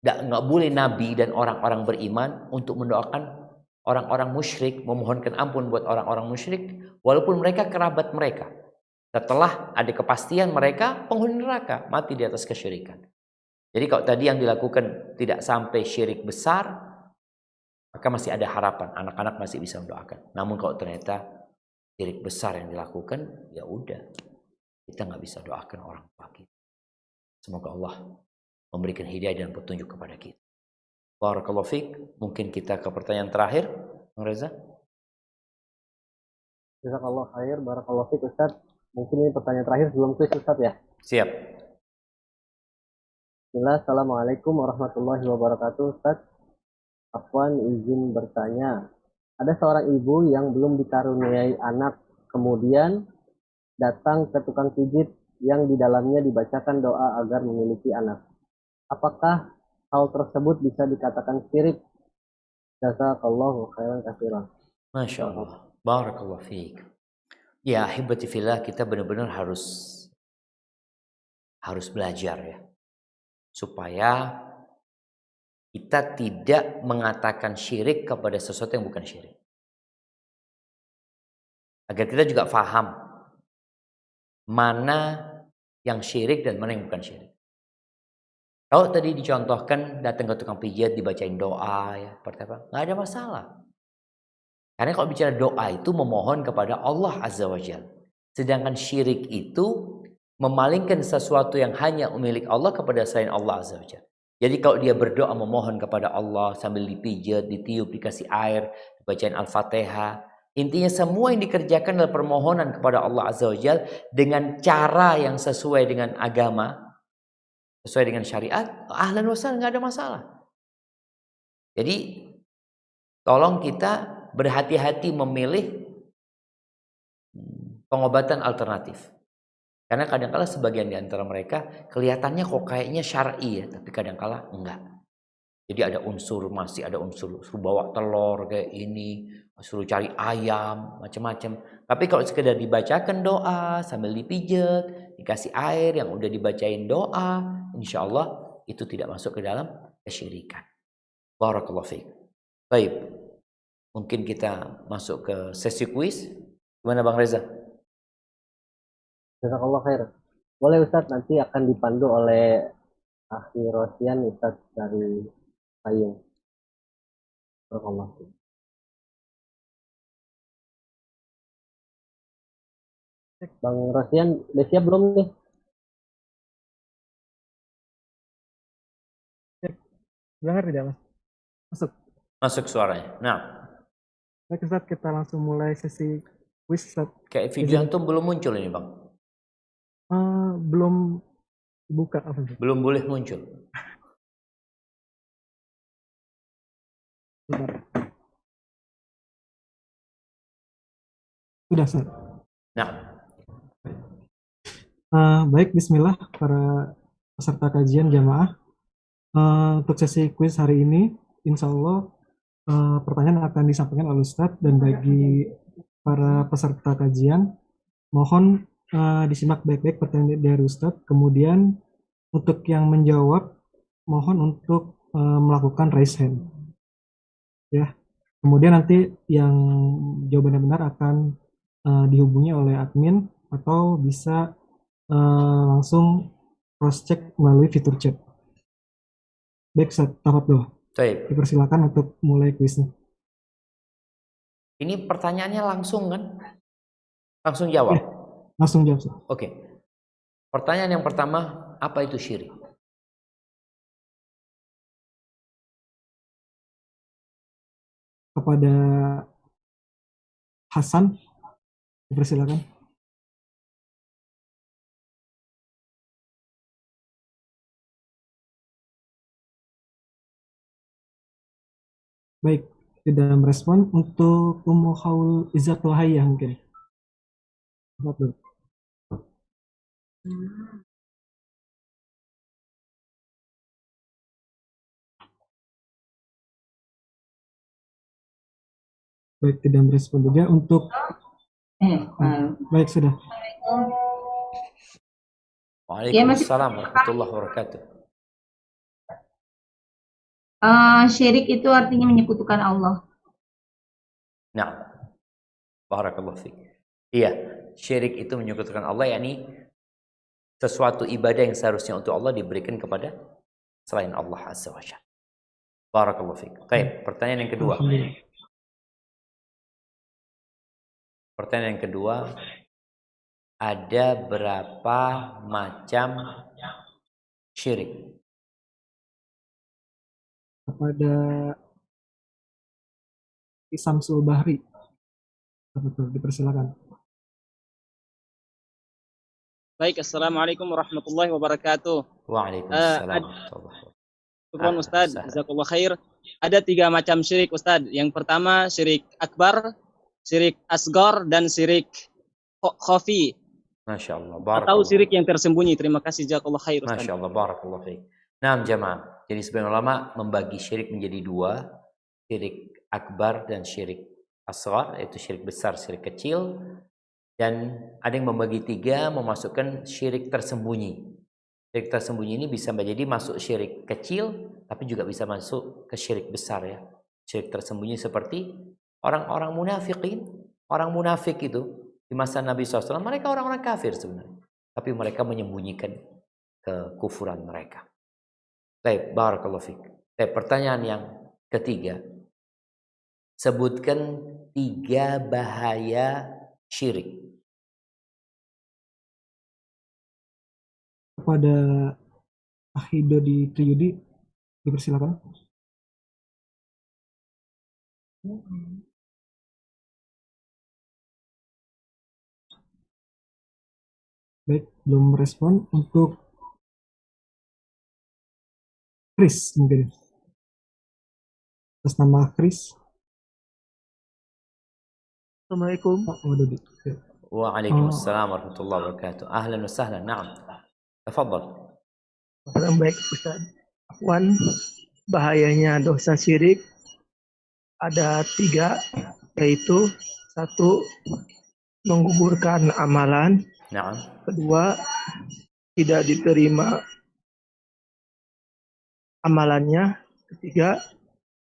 nggak boleh nabi dan orang-orang beriman untuk mendoakan orang-orang musyrik, memohonkan ampun buat orang-orang musyrik walaupun mereka kerabat mereka. Setelah ada kepastian mereka penghuni neraka, mati di atas kesyirikan. Jadi kalau tadi yang dilakukan tidak sampai syirik besar, maka masih ada harapan, anak-anak masih bisa mendoakan. Namun kalau ternyata syirik besar yang dilakukan, ya udah, kita nggak bisa doakan orang tua kita. Semoga Allah memberikan hidayah dan petunjuk kepada kita. Barakallahu fiik. Mungkin kita ke pertanyaan terakhir, Bang Reza. Jazakallah khair, barakallahu fiik Ustaz. Mungkin ini pertanyaan terakhir sebelum kuis Ustaz ya. Siap. Bismillah, Assalamualaikum warahmatullahi wabarakatuh Ustaz. Afwan izin bertanya. Ada seorang ibu yang belum dikaruniai anak, kemudian datang ke tukang pijit yang di dalamnya dibacakan doa agar memiliki anak. Apakah hal tersebut bisa dikatakan syirik? Jazakallahu khairan katsiran. Masya Allah. Barakallahu fiik. Ya, ahibati fillah, kita benar-benar harus belajar ya. Supaya kita tidak mengatakan syirik kepada sesuatu yang bukan syirik. Agar kita juga faham mana yang syirik dan mana yang bukan syirik. Kalau tadi dicontohkan datang ke tukang pijat dibacain doa ya, seperti apa? Nggak ada masalah. Karena kalau bicara doa itu memohon kepada Allah Azza wa Jalla. Sedangkan syirik itu memalingkan sesuatu yang hanya milik Allah kepada selain Allah Azza wa Jalla. Jadi kalau dia berdoa memohon kepada Allah sambil dipijat, ditiup, dikasih air, dibacain Al-Fatihah, intinya semua yang dikerjakan adalah permohonan kepada Allah Azza wa Jalla dengan cara yang sesuai dengan agama, sesuai dengan syariat, ahlan wa sahlan, nggak ada masalah. Jadi tolong kita berhati-hati memilih pengobatan alternatif. Karena kadang-kala sebagian di antara mereka kelihatannya kok kayaknya syar'i ya, tapi kadang-kala enggak. Jadi ada unsur, masih ada unsur, suruh bawa telur kayak ini, suruh cari ayam, macam-macam. Tapi kalau sekedar dibacakan doa sambil dipijat, dikasih air yang udah dibacain doa, insya Allah itu tidak masuk ke dalam kesyirikan. Barakallahu fiik. Baik, mungkin kita masuk ke sesi kuis. Gimana Bang Reza? Jazakallah khair. Boleh Ustaz, nanti akan dipandu oleh Akhi Rosian Ustaz dari Payung. Barakallah fiik. Bang Rosian, udah siap belum nih? Dengar tidak mas? Masuk. Masuk suaranya. Nah, Baik Ustaz, kita langsung mulai sesi quiz Ustaz. Kayak video antum belum muncul ini bang. Belum buka apa Ustaz? Belum boleh muncul. Bentar. Sudah Ustaz. Nah, Baik, bismillah para peserta kajian jamaah. Untuk sesi quiz hari ini, insya Allah pertanyaan akan disampaikan oleh Ustadz, dan bagi para peserta kajian, mohon disimak baik-baik pertanyaan dari Ustadz. Kemudian untuk yang menjawab, mohon untuk melakukan raise hand. Ya. Kemudian nanti yang jawabannya benar akan dihubungi oleh admin atau bisa langsung cross check melalui fitur chat. Baik, Ustaz, tafadhol. baik. Dipersilakan untuk mulai kuisnya. Ini pertanyaannya langsung kan? Langsung jawab. Langsung jawab, Ustaz. Oke. Pertanyaan yang pertama, apa itu syirik? Kepada Hasan, dipersilakan. Baik, tidak merespon. Untuk Ummu Khaul Izzatul Hayyah mungkin. Tafadhol. Baik, tidak merespon juga. Untuk baik, sudah. Waalaikumsalam warahmatullahi wabarakatuh. Syirik itu artinya menyekutukan Allah. Nah, barakallahu fiik. Iya, syirik itu menyekutukan Allah, yakni sesuatu ibadah yang seharusnya untuk Allah diberikan kepada selain Allah Azza wa Jalla. Barakallahu fiik. Baik, pertanyaan yang kedua. Pertanyaan yang kedua, ada berapa macam syirik? Kepada Samsul Bahri, betul, dipersilakan. Baik, assalamualaikum warahmatullahi wabarakatuh. Waalaikumsalam warahmatullahi wabarakatuh. Syukran Ustaz, jazakallah khair. Ada 3 macam syirik Ustaz. Yang pertama syirik akbar, syirik asgar, dan syirik khafi. Masya Allah. Atau syirik yang tersembunyi. Terima kasih, jazakallah khair Ustaz. Masya Allah, barakallahu fiik. Nah, jamaah. Jadi sebagian ulama membagi syirik menjadi 2, syirik akbar dan syirik asghar, yaitu syirik besar, syirik kecil. Dan ada yang membagi 3, memasukkan syirik tersembunyi. Syirik tersembunyi ini bisa menjadi masuk syirik kecil, tapi juga bisa masuk ke syirik besar ya. Syirik tersembunyi seperti orang-orang munafikin. Orang munafik itu di masa Nabi SAW, mereka orang-orang kafir sebenarnya. Tapi mereka menyembunyikan kekufuran mereka. Baik, barakallahu fiik. Baik, pertanyaan yang ketiga. Sebutkan 3 bahaya syirik. Kepada Ahido di Triyudi, dipersilakan. Baik, belum merespon. Untuk Chris mungkin. Atas nama Chris. Assalamualaikum. Waalaikumsalam warahmatullahi wabarakatuh. Ahlan wa sahlan. Naam. Tafadhal. Baik Ustaz. Afwan, bahayanya dosa syirik ada 3, yaitu 1, menggugurkan amalan. Naam. 2, tidak diterima amalannya. 3,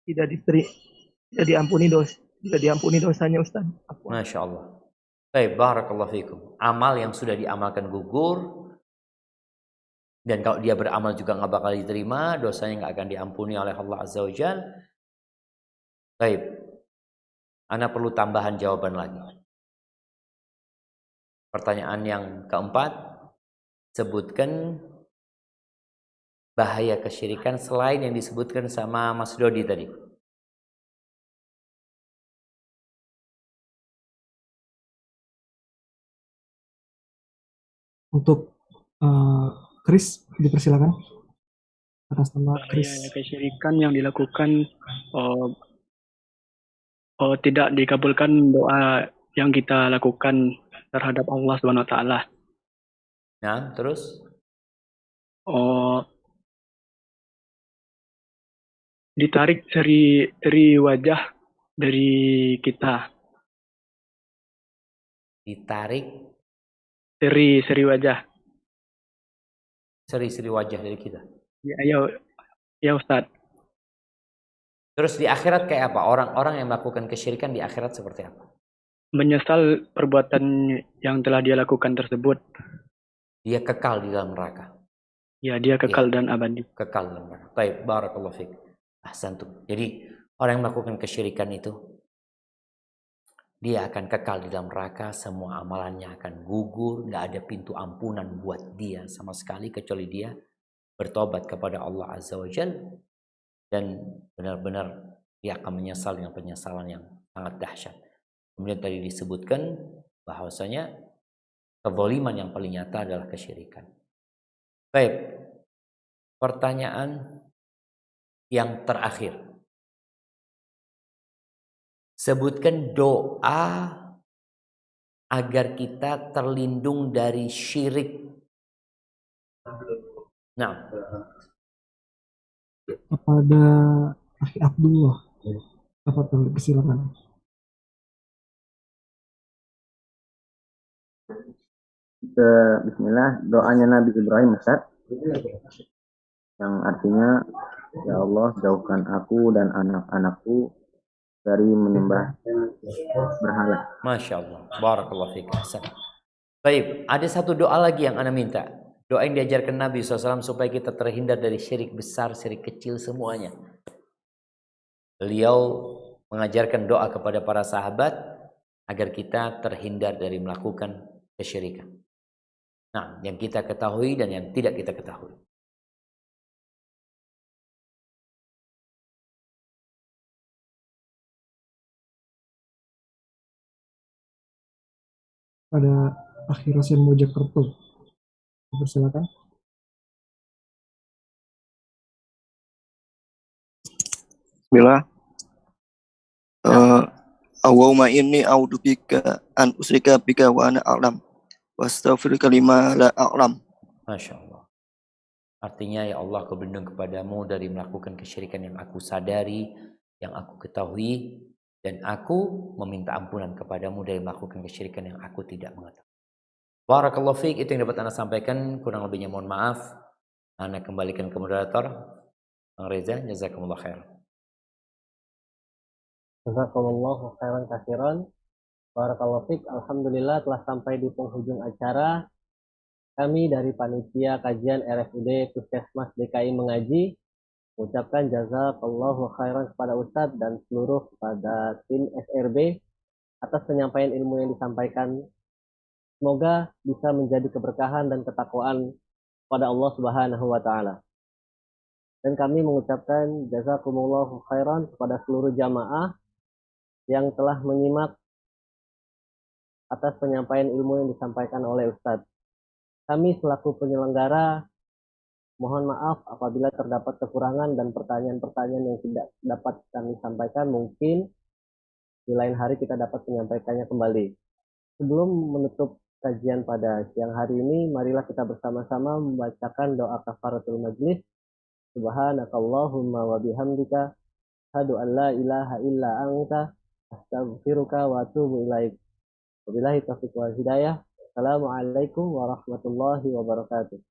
tidak diampuni dosanya Ustaz. Masya Allah. Baik, barakallahu fikum. Amal yang sudah diamalkan gugur, dan kalau dia beramal juga nggak bakal diterima, dosanya nggak akan diampuni oleh Allah Azza wa Jalla. Baik, Ana perlu tambahan jawaban lagi. Pertanyaan yang keempat, sebutkan bahaya kesyirikan selain yang disebutkan sama Mas Dodi tadi. Untuk Chris, dipersilakan atas nama Chris. Bahaya kesyirikan yang dilakukan tidak dikabulkan doa yang kita lakukan terhadap Allah Subhanahu wa taala. Nah, terus Ditarik seri wajah dari kita. ditarik Seri wajah. seri-seri wajah dari kita. Ya Ustadz. Terus di akhirat kayak apa? Orang-orang yang melakukan kesyirikan di akhirat seperti apa? Menyesal perbuatan yang telah dia lakukan tersebut. Dia kekal di dalam neraka. Ya, dia kekal dan abadi. Kekal dalam neraka. Baik, barakallahu fiik. Ahsantum. Jadi orang yang melakukan kesyirikan itu dia akan kekal di dalam neraka, semua amalannya akan gugur, nggak ada pintu ampunan buat dia sama sekali kecuali dia bertobat kepada Allah Azza wa Jalla. Dan benar-benar dia akan menyesal dengan penyesalan yang sangat dahsyat. Kemudian tadi disebutkan bahwasanya kezaliman yang paling nyata adalah kesyirikan. Baik, pertanyaan yang terakhir. Sebutkan doa agar kita terlindung dari syirik. Nah, kepada Akhi Abdullah. Apa tuh, silakan. Bismillah, doanya Nabi Ibrahim, Ustaz, yang artinya, ya Allah, jauhkan aku dan anak-anakku dari menyembah berhala. Masya Allah, barakallahu fiik. Baik, ada satu doa lagi yang Ana minta. Doa yang diajarkan Nabi SAW supaya kita terhindar dari syirik besar, syirik kecil, semuanya. Beliau mengajarkan doa kepada para sahabat agar kita terhindar dari melakukan kesyirikan. Nah, yang kita ketahui dan yang tidak kita ketahui. Pada Akhi Rosin Mojokerto. Silakan. Bismillah. Allahumma inni a'udzubika an usyrika bika wa ana a'lam wastaghfiruka lima la a'lam. Masya Allah. Artinya, ya Allah, aku berlindung kepadamu dari melakukan kesyirikan yang aku sadari, yang aku ketahui, dan aku meminta ampunan kepadamu dari melakukan kesyirikan yang aku tidak mengetahui. Barakallahu fiik, itu yang dapat Anda sampaikan. Kurang lebihnya mohon maaf. Anda kembalikan ke moderator, Bang Reza. Jazakumullah khair. Jazakumullah khairan katsiran. Barakallahu fiik. Alhamdulillah telah sampai di penghujung acara. Kami dari panitia kajian RFUD Puskesmas DKI Mengaji mengucapkan jazakallahu khairan kepada Ustadz dan seluruh kepada tim SRB atas penyampaian ilmu yang disampaikan. Semoga bisa menjadi keberkahan dan ketakwaan pada Allah Subhanahu wa taala. Dan kami mengucapkan jazakumullahu khairan kepada seluruh jamaah yang telah menyimak atas penyampaian ilmu yang disampaikan oleh Ustadz. Kami selaku penyelenggara mohon maaf apabila terdapat kekurangan dan pertanyaan-pertanyaan yang tidak dapat kami sampaikan, mungkin di lain hari kita dapat menyampaikannya kembali. Sebelum menutup kajian pada siang hari ini, marilah kita bersama-sama membacakan doa kafaratul majlis. Subhanakallahumma wa bihamdika asyhadu an la ilaha illa anta astaghfiruka wa atubu ilaik. Wabillahi taufiq wal hidayah. Assalamualaikum warahmatullahi wabarakatuh.